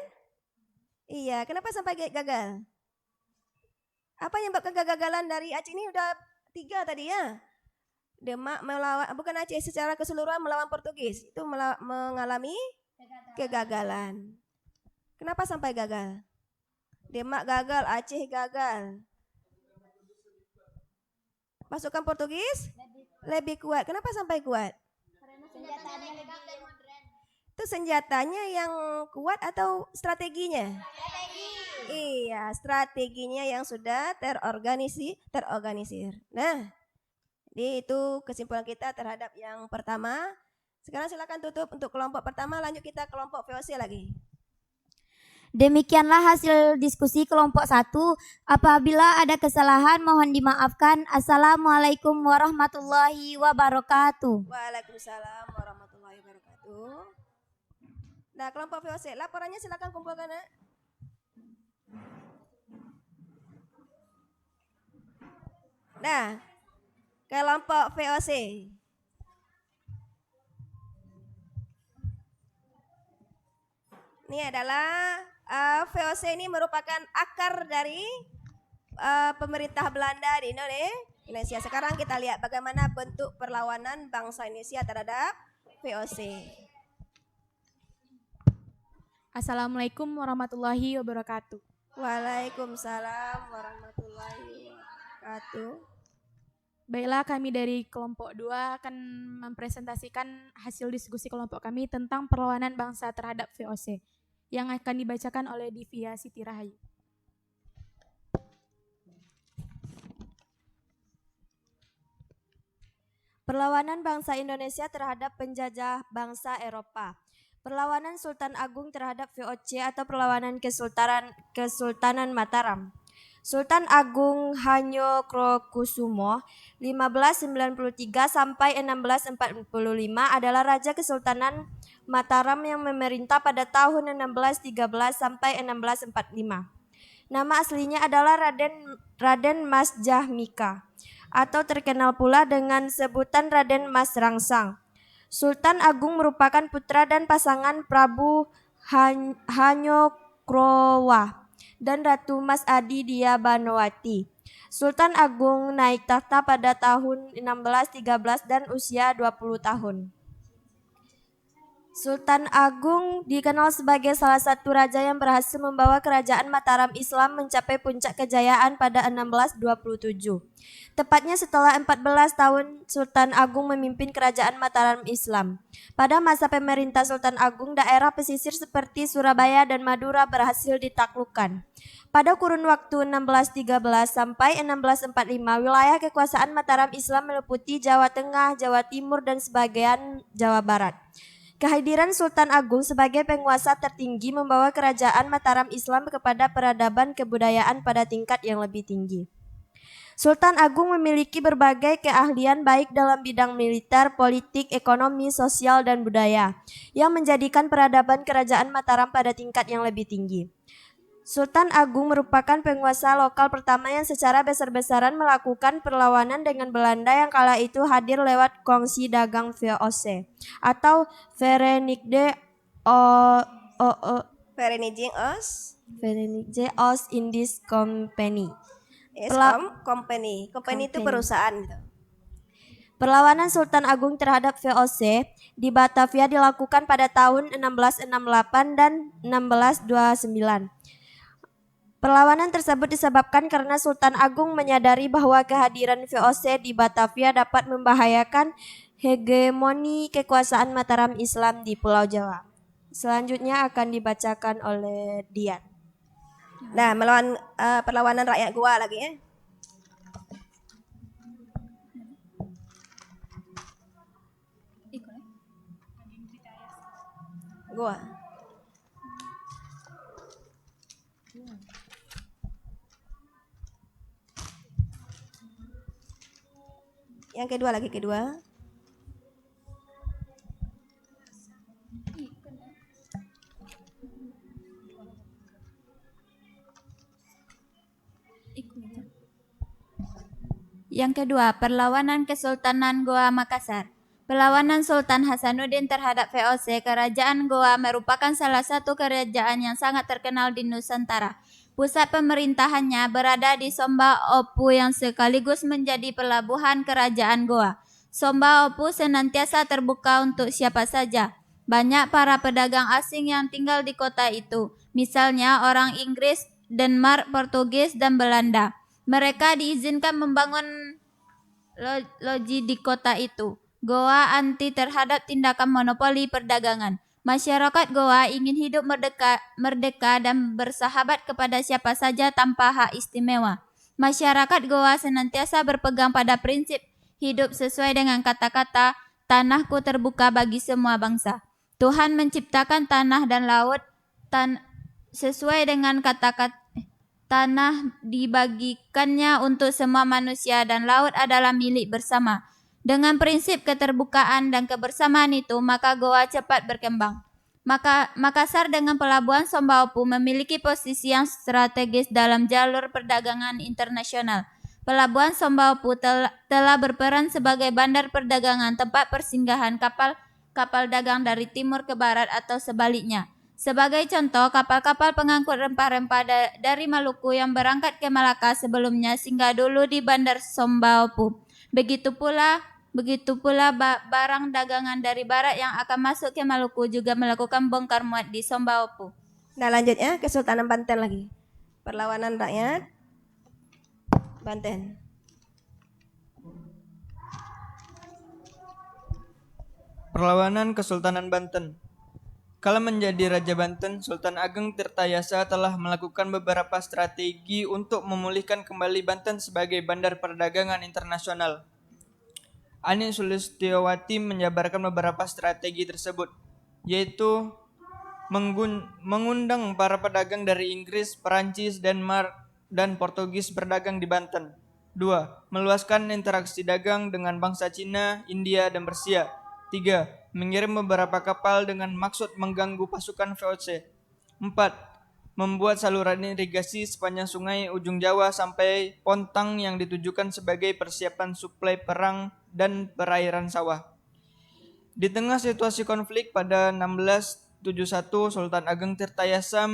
Iya, kenapa sampai gagal? Apa yang menyebabkan kegagalan dari Aceh ini? Udah 3 tadi ya. Demak melawan, bukan Aceh secara keseluruhan melawan Portugis. Itu mengalami kegagalan. Kenapa sampai gagal? Demak gagal, Aceh gagal. Pasukan Portugis lebih kuat. Kenapa sampai kuat? Itu senjatanya yang kuat atau strateginya? Iya, strateginya yang sudah terorganisir. Nah, jadi itu kesimpulan kita terhadap yang pertama. Sekarang silakan tutup untuk kelompok pertama, lanjut kita kelompok VOC lagi. Demikianlah hasil diskusi kelompok 1. Apabila ada kesalahan mohon dimaafkan. Assalamualaikum warahmatullahi wabarakatuh. Waalaikumsalam warahmatullahi wabarakatuh. Nah, kelompok VOC, laporannya silakan kumpulkan. Nah, Kelompok VOC. Ini adalah VOC ini merupakan akar dari pemerintah Belanda di Indonesia. Sekarang kita lihat bagaimana bentuk perlawanan bangsa Indonesia terhadap VOC. Assalamualaikum warahmatullahi wabarakatuh. Waalaikumsalam warahmatullahi wabarakatuh. Baiklah, kami dari kelompok 2 akan mempresentasikan hasil diskusi kelompok kami tentang perlawanan bangsa terhadap VOC yang akan dibacakan oleh Divya Siti Rahayu. Perlawanan bangsa Indonesia terhadap penjajah bangsa Eropa. Perlawanan Sultan Agung terhadap VOC atau perlawanan Kesultanan Mataram. Sultan Agung Hanyokrokusumo 1593 sampai 1645 adalah Raja Kesultanan Mataram yang memerintah pada tahun 1613 sampai 1645. Nama aslinya adalah Raden Mas Jahmika atau terkenal pula dengan sebutan Raden Mas Rangsang. Sultan Agung merupakan putra dan pasangan Prabu Hanyokrowa dan Ratu Mas Adi Diabanowati. Sultan Agung naik tahta pada tahun 1613 dan usia 20 tahun. Sultan Agung dikenal sebagai salah satu raja yang berhasil membawa kerajaan Mataram Islam mencapai puncak kejayaan pada 1627. Tepatnya setelah 14 tahun Sultan Agung memimpin kerajaan Mataram Islam. Pada masa pemerintah Sultan Agung, daerah pesisir seperti Surabaya dan Madura berhasil ditaklukkan. Pada kurun waktu 1613 sampai 1645, wilayah kekuasaan Mataram Islam meliputi Jawa Tengah, Jawa Timur, dan sebagian Jawa Barat. Kehadiran Sultan Agung sebagai penguasa tertinggi membawa kerajaan Mataram Islam kepada peradaban kebudayaan pada tingkat yang lebih tinggi. Sultan Agung memiliki berbagai keahlian baik dalam bidang militer, politik, ekonomi, sosial, dan budaya yang menjadikan peradaban kerajaan Mataram pada tingkat yang lebih tinggi. Sultan Agung merupakan penguasa lokal pertama yang secara besar-besaran melakukan perlawanan dengan Belanda yang kala itu hadir lewat kongsi dagang VOC atau Verenigde Oost-Indisch Company. Company itu perusahaan gitu. Perlawanan Sultan Agung terhadap VOC di Batavia dilakukan pada tahun 1668 dan 1629. Perlawanan tersebut disebabkan karena Sultan Agung menyadari bahwa kehadiran VOC di Batavia dapat membahayakan hegemoni kekuasaan Mataram Islam di Pulau Jawa. Selanjutnya akan dibacakan oleh Dian. Nah, melawan perlawanan rakyat Goa lagi ya. Goa. Yang kedua. Yang kedua, perlawanan Kesultanan Goa Makassar. Perlawanan Sultan Hasanuddin terhadap VOC Kerajaan Goa merupakan salah satu kerajaan yang sangat terkenal di Nusantara. Pusat pemerintahannya berada di Somba Opu yang sekaligus menjadi pelabuhan kerajaan Goa. Somba Opu senantiasa terbuka untuk siapa saja. Banyak para pedagang asing yang tinggal di kota itu, misalnya orang Inggris, Denmark, Portugis, dan Belanda. Mereka diizinkan membangun loji di kota itu. Goa anti terhadap tindakan monopoli perdagangan. Masyarakat Goa ingin hidup merdeka dan bersahabat kepada siapa saja tanpa hak istimewa. Masyarakat Goa senantiasa berpegang pada prinsip hidup sesuai dengan kata-kata tanahku terbuka bagi semua bangsa. Tuhan menciptakan tanah dan laut sesuai dengan kata-kata tanah dibagikannya untuk semua manusia dan laut adalah milik bersama. Dengan prinsip keterbukaan dan kebersamaan itu, maka Goa cepat berkembang. Makassar dengan pelabuhan Somba Opu memiliki posisi yang strategis dalam jalur perdagangan internasional. Pelabuhan Sombaupu telah berperan sebagai bandar perdagangan, tempat persinggahan kapal dagang dari timur ke barat atau sebaliknya. Sebagai contoh, kapal-kapal pengangkut rempah-rempah dari Maluku yang berangkat ke Malaka sebelumnya singgah dulu di Bandar Sombaupu. Begitu pula barang dagangan dari barat yang akan masuk ke Maluku juga melakukan bongkar muat di Sombaupu. Nah lanjutnya Kesultanan Banten lagi. Perlawanan rakyat Banten. Perlawanan Kesultanan Banten. Kala menjadi Raja Banten, Sultan Ageng Tirtayasa telah melakukan beberapa strategi untuk memulihkan kembali Banten sebagai bandar perdagangan internasional. Ani Sulistiowati menjabarkan beberapa strategi tersebut, yaitu mengundang para pedagang dari Inggris, Perancis, Denmark, dan Portugis berdagang di Banten. 2. Meluaskan interaksi dagang dengan bangsa Cina, India, dan Persia. 3. Mengirim beberapa kapal dengan maksud mengganggu pasukan VOC. 4. Membuat saluran irigasi sepanjang sungai ujung Jawa sampai Pontang yang ditujukan sebagai persiapan suplai perang dan perairan sawah. Di tengah situasi konflik pada 1671, Sultan Ageng Tirtayasa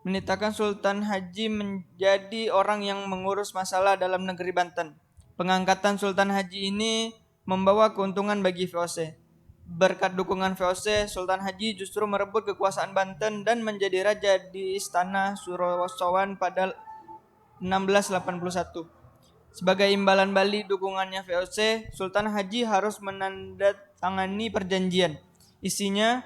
menitahkan Sultan Haji menjadi orang yang mengurus masalah dalam negeri Banten. Pengangkatan Sultan Haji ini membawa keuntungan bagi VOC. Berkat dukungan VOC, Sultan Haji justru merebut kekuasaan Banten dan menjadi raja di Istana Surawosowan pada 1681. Sebagai imbalan balik dukungannya VOC, Sultan Haji harus menandatangani perjanjian. Isinya,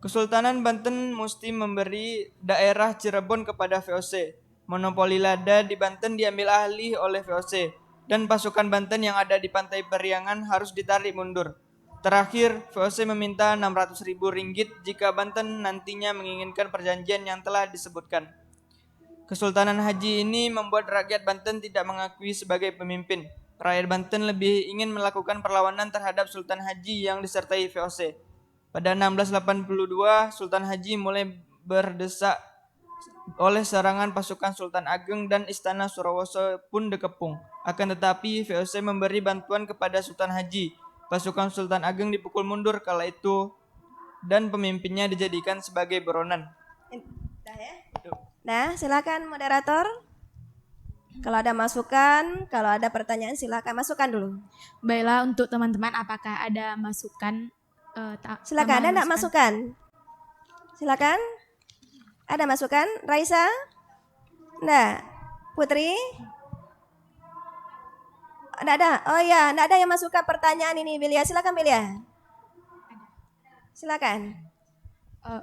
Kesultanan Banten mesti memberi daerah Cirebon kepada VOC. Monopoli lada di Banten diambil alih oleh VOC. Dan pasukan Banten yang ada di Pantai Periangan harus ditarik mundur. Terakhir, VOC meminta 600.000 ringgit jika Banten nantinya menginginkan perjanjian yang telah disebutkan. Kesultanan Haji ini membuat rakyat Banten tidak mengakui sebagai pemimpin. Rakyat Banten lebih ingin melakukan perlawanan terhadap Sultan Haji yang disertai VOC. Pada 1682, Sultan Haji mulai berdesak oleh serangan pasukan Sultan Ageng dan Istana Surawoso pun dikepung. Akan tetapi VOC memberi bantuan kepada Sultan Haji. Pasukan Sultan Ageng dipukul mundur kala itu dan pemimpinnya dijadikan sebagai buronan. Nah, silakan moderator. Kalau ada masukan, kalau ada pertanyaan silakan masukkan dulu. Baiklah, untuk teman-teman apakah ada masukan? Silakan, ada enggak masukan? Silakan. Ada masukan? Raisa? Enggak. Putri? Enggak ada. Oh ya, enggak ada yang masukkan pertanyaan ini, Belia. Silakan, Belia. Silakan.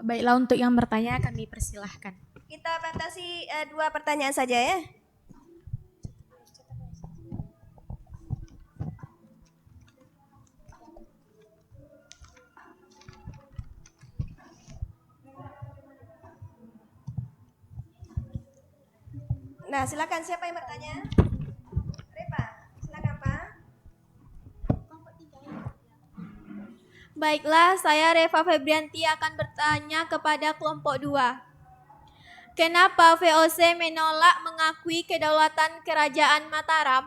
Baiklah, untuk yang bertanya kami persilahkan. Kita batasi 2 pertanyaan saja ya. Nah, silakan siapa yang bertanya? Repa, silakan Pak. Baiklah, saya Reva Febrianti akan bertanya kepada kelompok 2. Kenapa VOC menolak mengakui kedaulatan Kerajaan Mataram?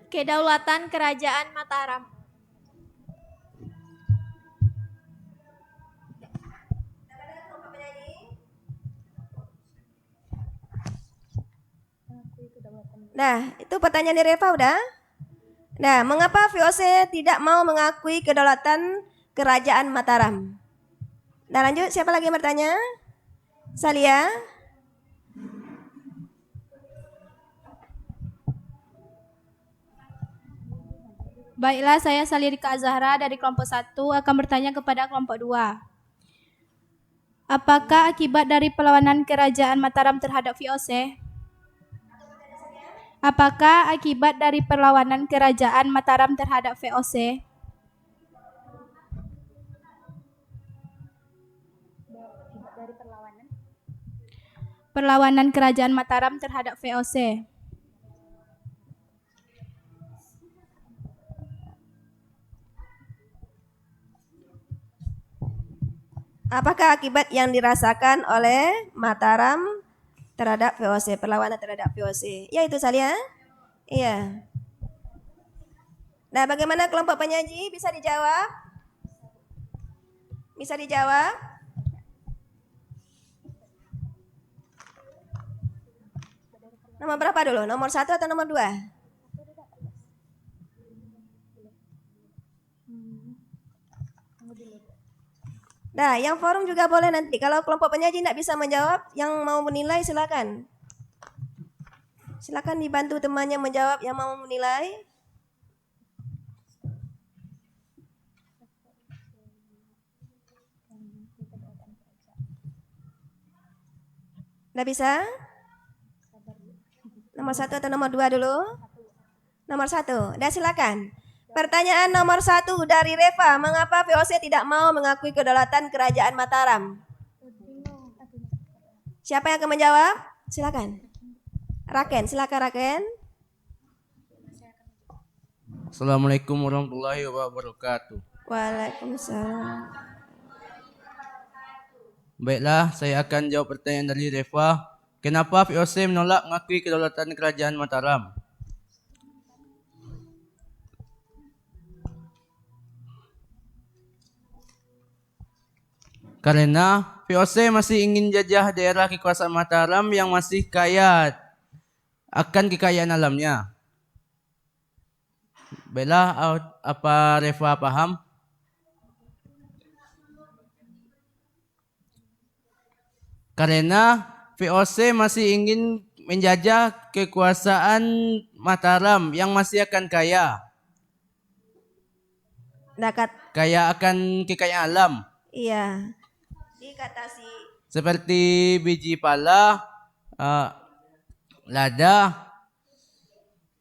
Kedaulatan Kerajaan Mataram. Nah, itu pertanyaan dari Reva udah. Nah, mengapa VOC tidak mau mengakui kedaulatan Kerajaan Mataram? Nah, lanjut, siapa lagi yang bertanya? Salia. Baiklah, saya Salirika Azahra dari kelompok 1 akan bertanya kepada kelompok 2. Apakah akibat dari perlawanan Kerajaan Mataram terhadap VOC? Apakah akibat dari perlawanan Kerajaan Mataram terhadap VOC? Perlawanan Kerajaan Mataram terhadap VOC. Apakah akibat yang dirasakan oleh Mataram terhadap VOC, perlawanan terhadap VOC? Ya itu Salia. Iya. Nah, bagaimana kelompok penyaji? Bisa dijawab? Bisa dijawab? Nomor berapa dulu? Nomor 1 atau nomor 2? Nah, yang forum juga boleh nanti. Kalau kelompok penyaji tidak bisa menjawab, yang mau menilai silakan. Silakan dibantu temannya menjawab yang mau menilai. Tidak bisa? Nomor 1 atau nomor 2 dulu? Nomor 1. Dah silakan. Pertanyaan nomor 1 dari Reva. Mengapa VOC tidak mau mengakui kedaulatan Kerajaan Mataram? Siapa yang akan menjawab? Silakan. Raken, silakan Raken. Assalamualaikum warahmatullahi wabarakatuh. Waalaikumsalam. Baiklah, saya akan jawab pertanyaan dari Reva. Kenapa VOC menolak mengakui kedaulatan Kerajaan Mataram? Karena VOC masih ingin jajah daerah kekuasaan Mataram yang masih kaya akan kekayaan alamnya. Baiklah, apa Reva paham? Karena VOC masih ingin menjajah kekuasaan Mataram yang masih akan kaya. Kaya akan kekayaan alam. Iya. Dikatasi. Seperti biji pala, lada,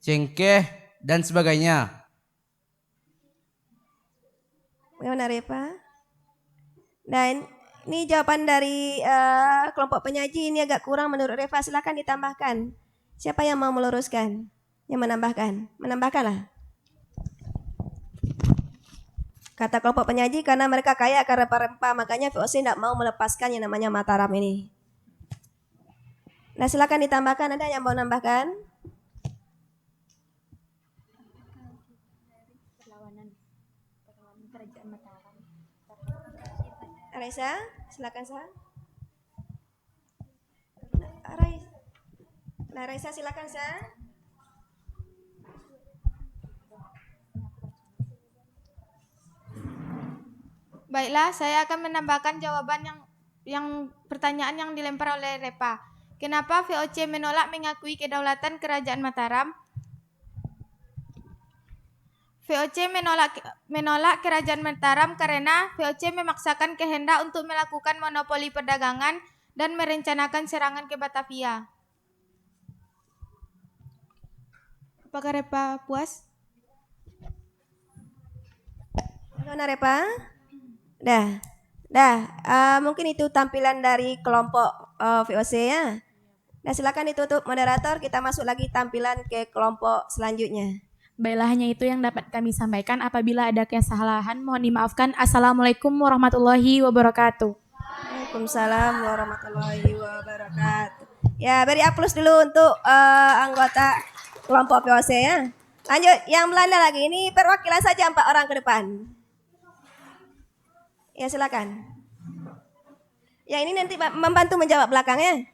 cengkeh, dan sebagainya. Bagaimana Reva? Dan ini jawaban dari kelompok penyaji ini agak kurang menurut Reva. Silakan ditambahkan. Siapa yang mau meluruskan? Yang menambahkan? Menambahkanlah. Kata kelompok penyaji karena mereka kaya akan rempah-rempah, makanya VOC tidak mau melepaskan yang namanya Mataram ini. Nah silakan ditambahkan. Ada yang mau menambahkan? Raisa, silakan Sa. Nah, Raisa silakan Sa. Baiklah, saya akan menambahkan jawaban yang pertanyaan yang dilempar oleh Reva. Kenapa VOC menolak mengakui kedaulatan Kerajaan Mataram? VOC menolak Kerajaan Mataram karena VOC memaksakan kehendak untuk melakukan monopoli perdagangan dan merencanakan serangan ke Batavia. Apakah Reva puas? Bagaimana Reva? Dah. Mungkin itu tampilan dari kelompok VOC ya. Nah silakan ditutup moderator. Kita masuk lagi tampilan ke kelompok selanjutnya. Baiklah, hanya itu yang dapat kami sampaikan. Apabila ada kesalahan, mohon dimaafkan. Assalamualaikum warahmatullahi wabarakatuh. Waalaikumsalam warahmatullahi wabarakatuh. Ya, beri aplaus dulu untuk anggota kelompok VOC ya. Lanjut, yang Belanda lagi. Ini perwakilan saja 4 orang ke depan. Ya, silakan. Ya, ini nanti membantu menjawab belakangnya.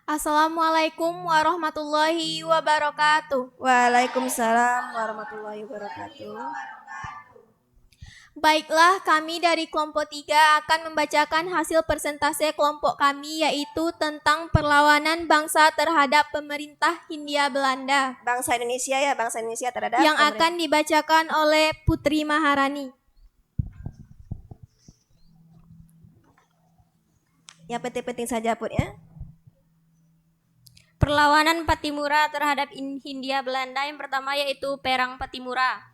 Assalamualaikum warahmatullahi wabarakatuh. Waalaikumsalam warahmatullahi wabarakatuh. Baiklah, kami dari kelompok 3 akan membacakan hasil persentase kelompok kami, yaitu tentang perlawanan bangsa terhadap pemerintah Hindia Belanda. Bangsa Indonesia ya, bangsa Indonesia terhadap yang akan dibacakan oleh Putri Maharani. Yang penting-penting saja Put ya. Perlawanan Patimura terhadap Hindia Belanda yang pertama yaitu Perang Patimura.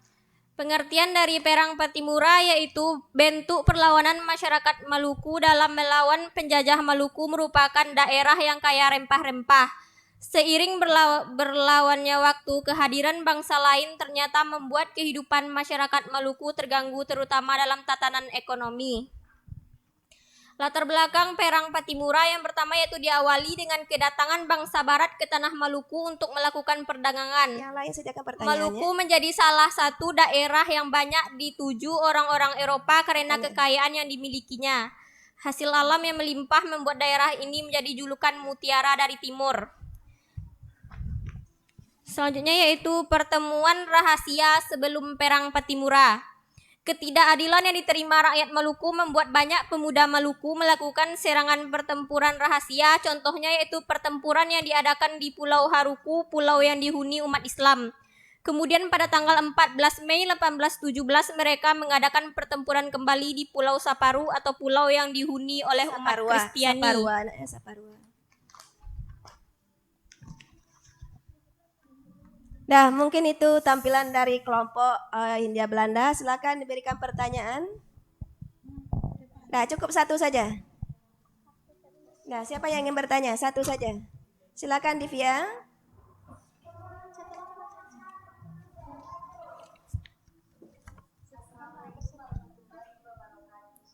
Pengertian dari Perang Patimura yaitu bentuk perlawanan masyarakat Maluku dalam melawan penjajah Maluku merupakan daerah yang kaya rempah-rempah. Seiring berlawannya waktu, kehadiran bangsa lain ternyata membuat kehidupan masyarakat Maluku terganggu terutama dalam tatanan ekonomi. Latar belakang Perang Patimura yang pertama yaitu diawali dengan kedatangan bangsa barat ke tanah Maluku untuk melakukan perdagangan. Yang lain sajakan pertanyaannya. Maluku menjadi salah satu daerah yang banyak dituju orang-orang Eropa karena kekayaan yang dimilikinya. Hasil alam yang melimpah membuat daerah ini menjadi julukan Mutiara dari Timur. Selanjutnya yaitu pertemuan rahasia sebelum Perang Patimura. Ketidakadilan yang diterima rakyat Maluku membuat banyak pemuda Maluku melakukan serangan pertempuran rahasia. Contohnya yaitu pertempuran yang diadakan di Pulau Haruku, pulau yang dihuni umat Islam. Kemudian pada tanggal 14 Mei 1817 mereka mengadakan pertempuran kembali di Pulau Saparu atau pulau yang dihuni oleh umat Kristiani. Saparua, anaknya Saparua. Nah, mungkin itu tampilan dari kelompok Hindia Belanda. Silakan diberikan pertanyaan. Nah, cukup satu saja. Nah, siapa yang ingin bertanya? Satu saja. Silakan Divya.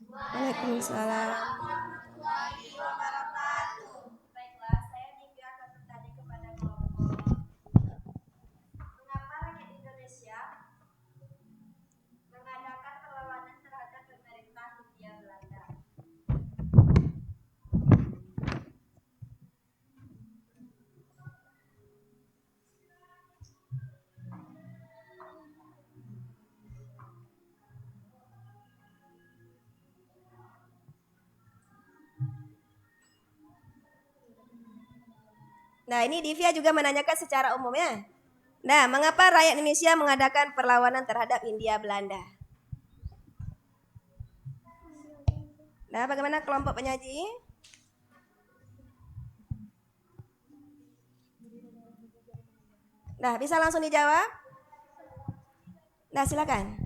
Waalaikumsalam. Baiklah, saya Divya akan bertanya kepada kelompok. Mengapa rakyat Indonesia mengadakan perlawanan terhadap pemerintah Hindia Belanda? Nah, ini Divya juga menanyakan secara umum ya. Nah, mengapa rakyat Indonesia mengadakan perlawanan terhadap Hindia Belanda? Nah, bagaimana kelompok penyaji? Nah, bisa langsung dijawab? Nah, silakan.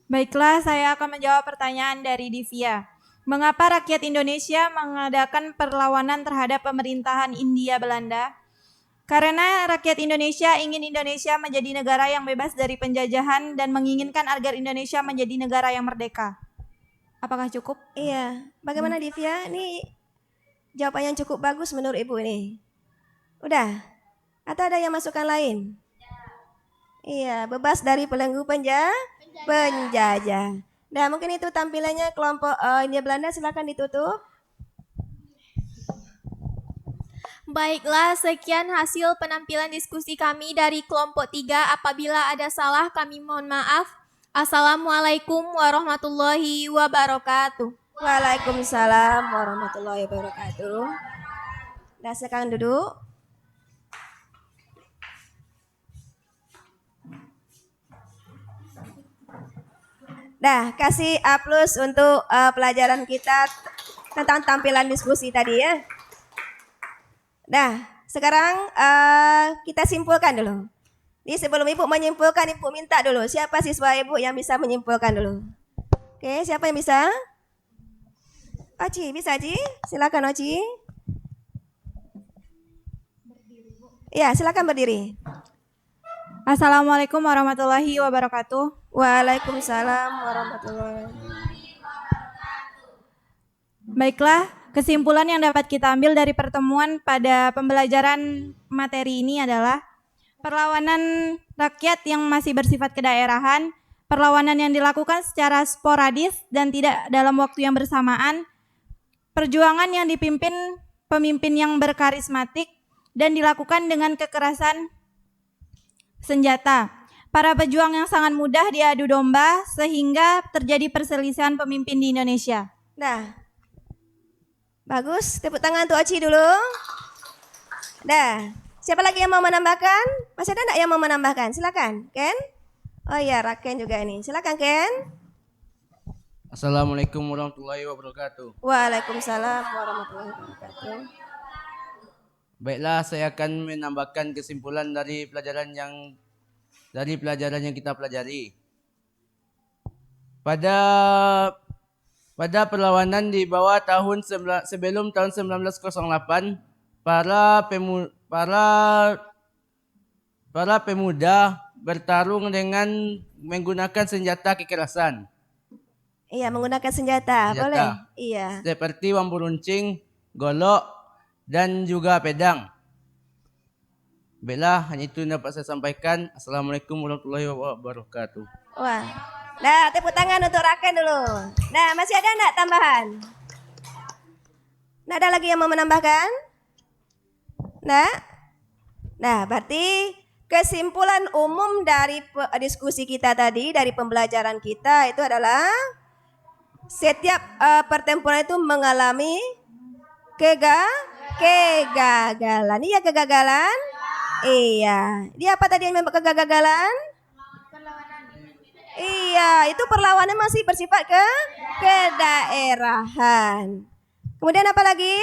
Baiklah, saya akan menjawab pertanyaan dari Divya. Mengapa rakyat Indonesia mengadakan perlawanan terhadap pemerintahan Hindia Belanda? Karena rakyat Indonesia ingin Indonesia menjadi negara yang bebas dari penjajahan dan menginginkan agar Indonesia menjadi negara yang merdeka. Apakah cukup? Iya. Bagaimana Divya? Ini jawaban yang cukup bagus menurut Ibu ini. Udah? Atau ada yang masukan lain? Iya, bebas dari belenggu penjajah. Nah, mungkin itu tampilannya kelompok Hindia Belanda. Silakan ditutup. Baiklah, sekian hasil penampilan diskusi kami dari kelompok 3. Apabila ada salah, kami mohon maaf. Assalamualaikum warahmatullahi wabarakatuh. Waalaikumsalam warahmatullahi wabarakatuh. Nah, sekarang duduk. Nah, kasih A+ untuk pelajaran kita tentang tampilan diskusi tadi ya. Nah, sekarang kita simpulkan dulu. Jadi sebelum Ibu menyimpulkan, Ibu minta dulu siapa siswa Ibu yang bisa menyimpulkan dulu. Oke, siapa yang bisa? Oci, bisa Oci? Silakan Oci. Ya, silakan berdiri. Assalamualaikum warahmatullahi wabarakatuh. Waalaikumsalam warahmatullahi wabarakatuh. Baiklah, kesimpulan yang dapat kita ambil dari pertemuan pada pembelajaran materi ini adalah perlawanan rakyat yang masih bersifat kedaerahan, perlawanan yang dilakukan secara sporadis dan tidak dalam waktu yang bersamaan, perjuangan yang dipimpin pemimpin yang berkarismatik dan dilakukan dengan kekerasan senjata. Para pejuang yang sangat mudah diadu domba sehingga terjadi perselisihan pemimpin di Indonesia. Nah, bagus. Tepuk tangan untuk Oci dulu. Nah, siapa lagi yang mau menambahkan? Masih ada enggak yang mau menambahkan? Silakan, Ken. Oh iya, Raken juga ini. Silakan, Ken. Assalamualaikum warahmatullahi wabarakatuh. Waalaikumsalam warahmatullahi wabarakatuh. Baiklah, saya akan menambahkan kesimpulan dari pelajaran yang kita pelajari. Pada perlawanan di bawah sebelum tahun 1908, para pemuda bertarung dengan menggunakan senjata kekerasan. Iya, menggunakan senjata. Boleh? Iya. Seperti bambu runcing, golok, dan juga pedang. Baiklah, hanya itu yang dapat saya sampaikan. Assalamualaikum warahmatullahi wabarakatuh. Wah. Nah, tepuk tangan untuk Raken dulu. Nah, masih ada enggak tambahan? Nah, ada lagi yang mau menambahkan? Nah, berarti kesimpulan umum dari diskusi kita tadi, dari pembelajaran kita itu adalah setiap pertempuran itu mengalami kegagalan. Iya, kegagalan? Iya. Dia apa tadi yang kegagalan? Iya, itu perlawanan masih bersifat kedaerahan. Kemudian apa lagi?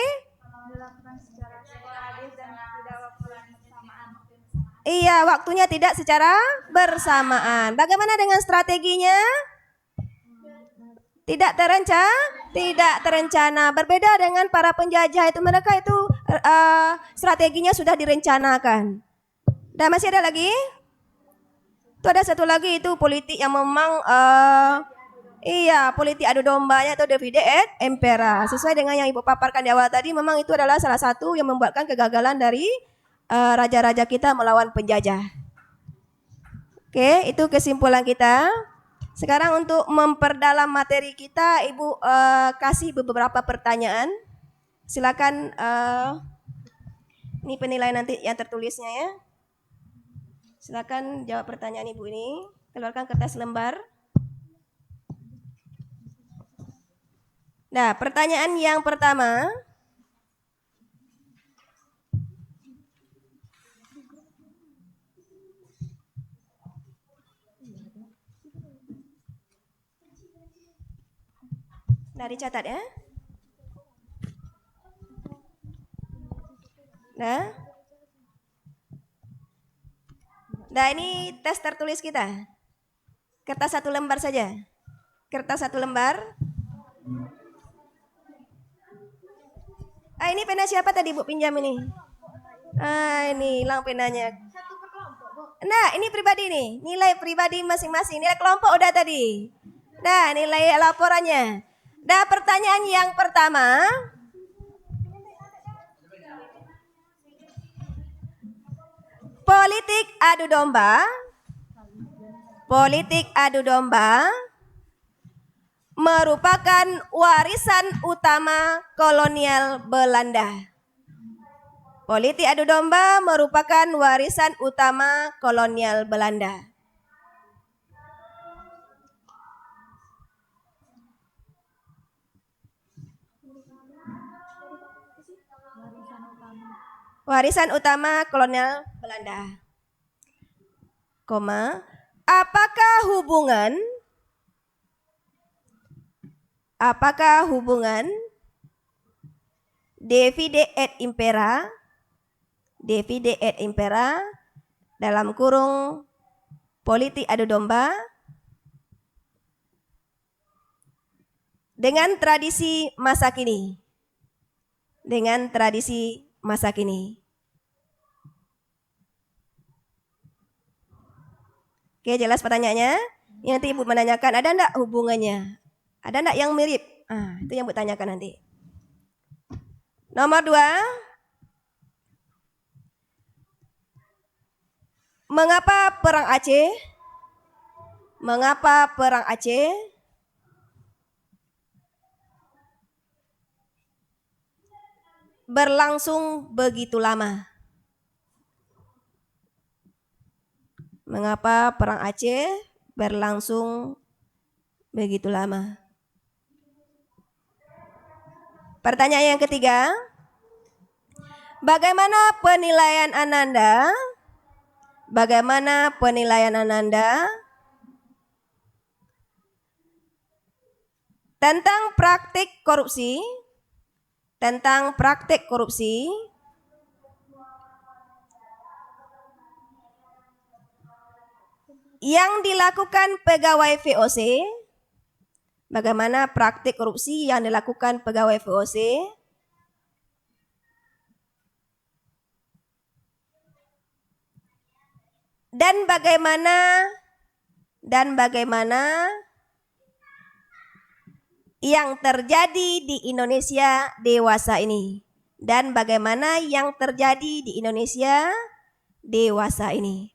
Iya, waktunya tidak secara bersamaan. Bagaimana dengan strateginya? Tidak terencana. Berbeda dengan para penjajah itu, mereka itu strateginya sudah direncanakan. Dan masih ada lagi? Itu ada satu lagi, itu politik yang memang politik adu dombanya atau divide et impera. Sesuai dengan yang Ibu paparkan di awal tadi, memang itu adalah salah satu yang membuatkan kegagalan dari raja-raja kita melawan penjajah. Oke, itu kesimpulan kita. Sekarang untuk memperdalam materi kita, Ibu kasih beberapa pertanyaan. Silakan, ini penilaian nanti yang tertulisnya ya. Silakan jawab pertanyaan Ibu ini. Keluarkan kertas lembar. Nah, pertanyaan yang pertama. Nah, dicatat ya. Nah, ini tes tertulis kita. Kertas satu lembar saja. Kertas satu lembar. Ini pena siapa tadi Bu pinjam ini? Ini hilang penanya. Nah, ini pribadi nih. Nilai pribadi masing-masing. Nilai kelompok udah tadi. Nah, nilai laporannya. Nah, pertanyaan yang pertama. Politik adu domba merupakan warisan utama kolonial Belanda. Politik adu domba merupakan warisan utama kolonial Belanda. Warisan utama kolonial Belanda. Apakah hubungan divide et impera dalam kurung politik adu domba dengan tradisi masa kini? Oke, jelas pertanyaannya. Nanti Ibu menanyakan, ada enggak hubungannya? Ada enggak yang mirip? Itu yang Ibu tanyakan nanti. Nomor 2. Mengapa perang Aceh berlangsung begitu lama? Mengapa perang Aceh berlangsung begitu lama? Pertanyaan yang ketiga. Bagaimana penilaian Ananda tentang praktik korupsi, yang dilakukan pegawai VOC. Bagaimana praktik korupsi yang dilakukan pegawai VOC? Dan bagaimana yang terjadi di Indonesia dewasa ini? Dan bagaimana yang terjadi di Indonesia dewasa ini?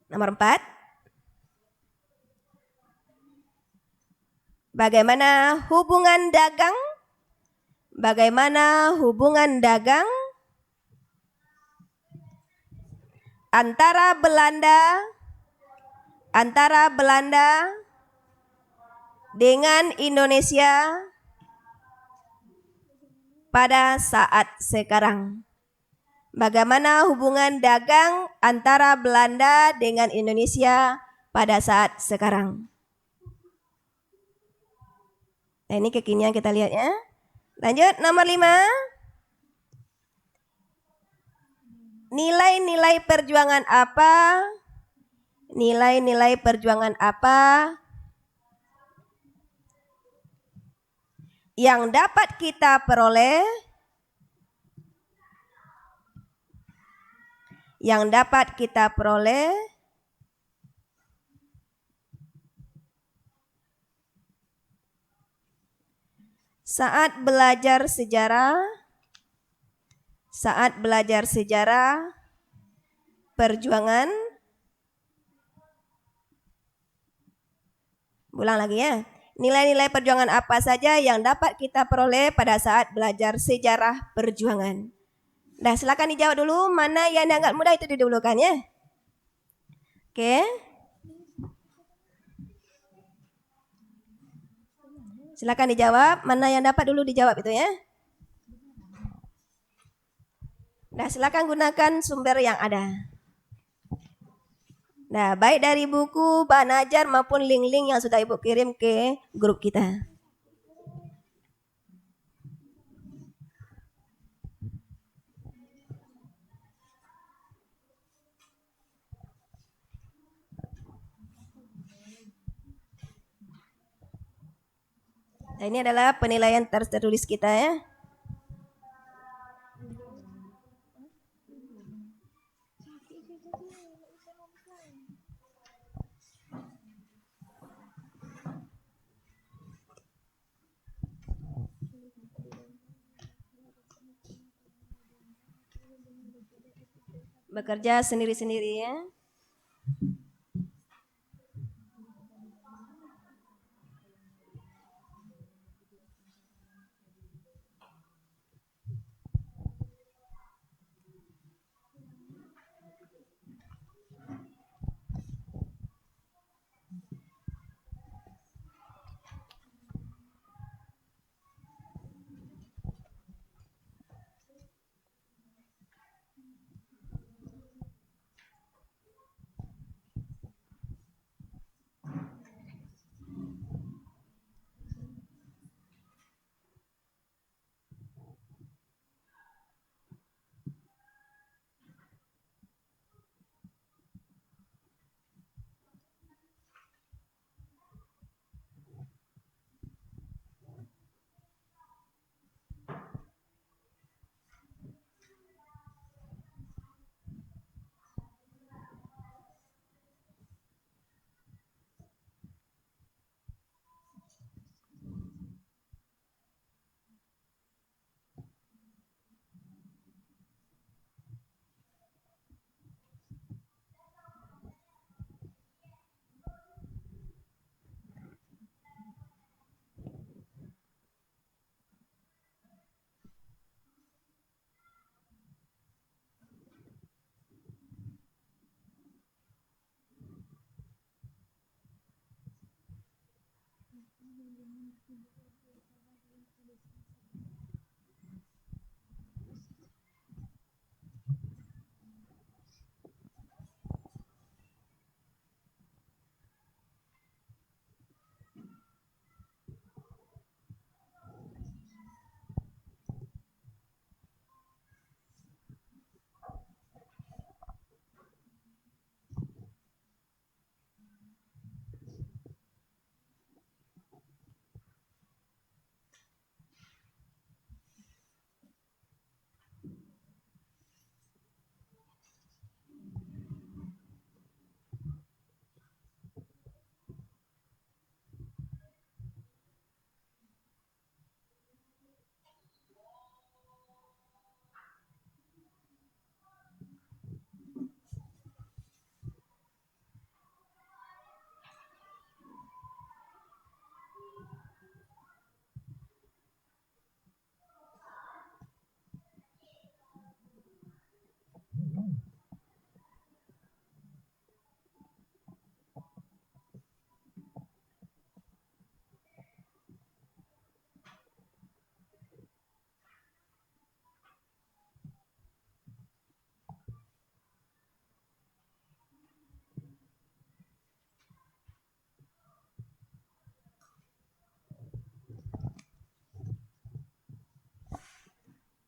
Nomor 4. Bagaimana hubungan dagang antara Belanda dengan Indonesia pada saat sekarang? Bagaimana hubungan dagang antara Belanda dengan Indonesia pada saat sekarang? Nah, ini kekinian kita lihat ya. Lanjut, nomor 5. Nilai-nilai perjuangan yang dapat kita peroleh saat belajar sejarah perjuangan. Ulang lagi ya. Nilai-nilai perjuangan apa saja yang dapat kita peroleh pada saat belajar sejarah perjuangan? Nah, silakan dijawab dulu, mana yang dianggap mudah itu didahulukan ya. Oke. Silakan dijawab, mana yang dapat dulu dijawab itu ya. Nah, silakan gunakan sumber yang ada. Nah, baik dari buku, bahan ajar maupun link-link yang sudah Ibu kirim ke grup kita. Nah, ini adalah penilaian tertulis kita ya. Bekerja sendiri-sendiri ya.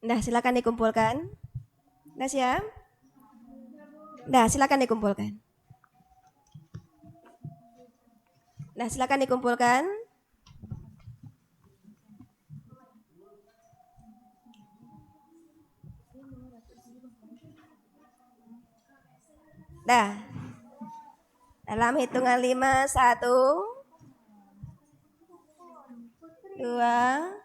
Nah, silakan dikumpulkan. Nah, siap? Nah, silakan dikumpulkan. Nah, silakan dikumpulkan. Nah, dalam hitungan 5, 1, 2,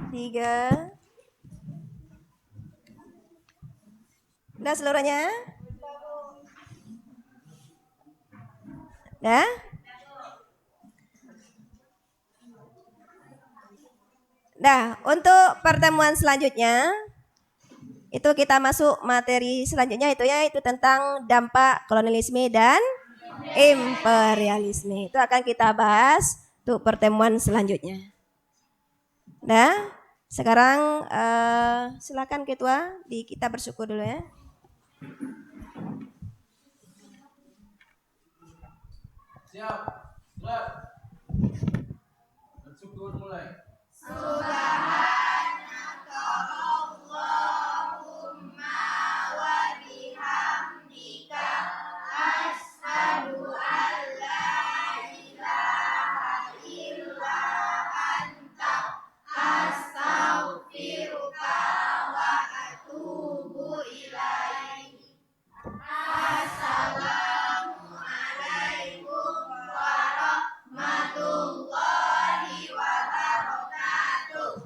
3. Udah seluruhnya? Dah? Nah, untuk pertemuan selanjutnya itu kita masuk materi selanjutnya yaitu tentang dampak kolonialisme dan imperialisme. Itu akan kita bahas untuk pertemuan selanjutnya. Nah, sekarang silakan ketua kita bersyukur dulu ya. Siap. Gerak. Bersyukur mulai. Subhanaka Allahumma wa bihamdika asyhadu an la ilaha illa anta astaghfiruka wa atubu ilaik. Assalamualaikum warahmatullahi wabarakatuh.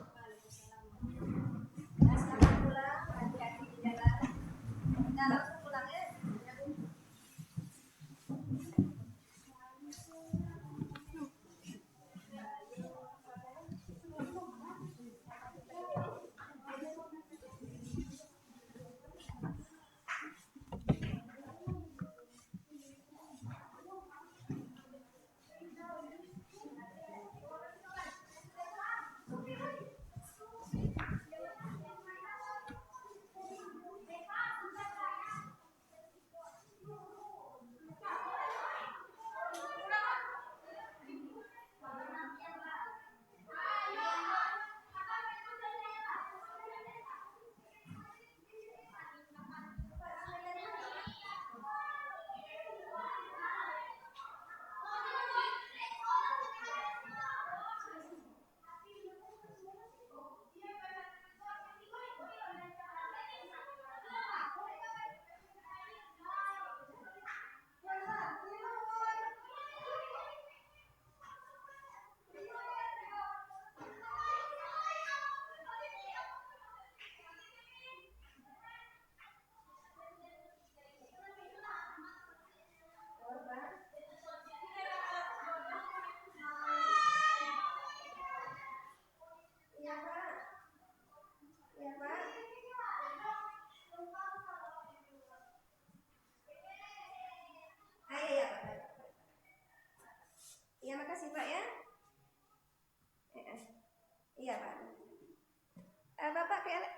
Iya, makasih Pak ya. Iya Pak. Bapak kayak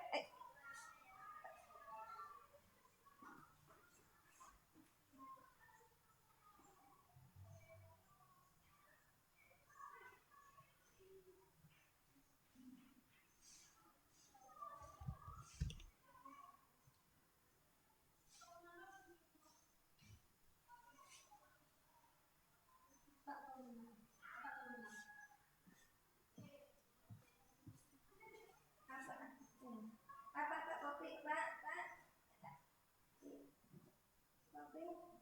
Pak, kopi, Pak. Kopi.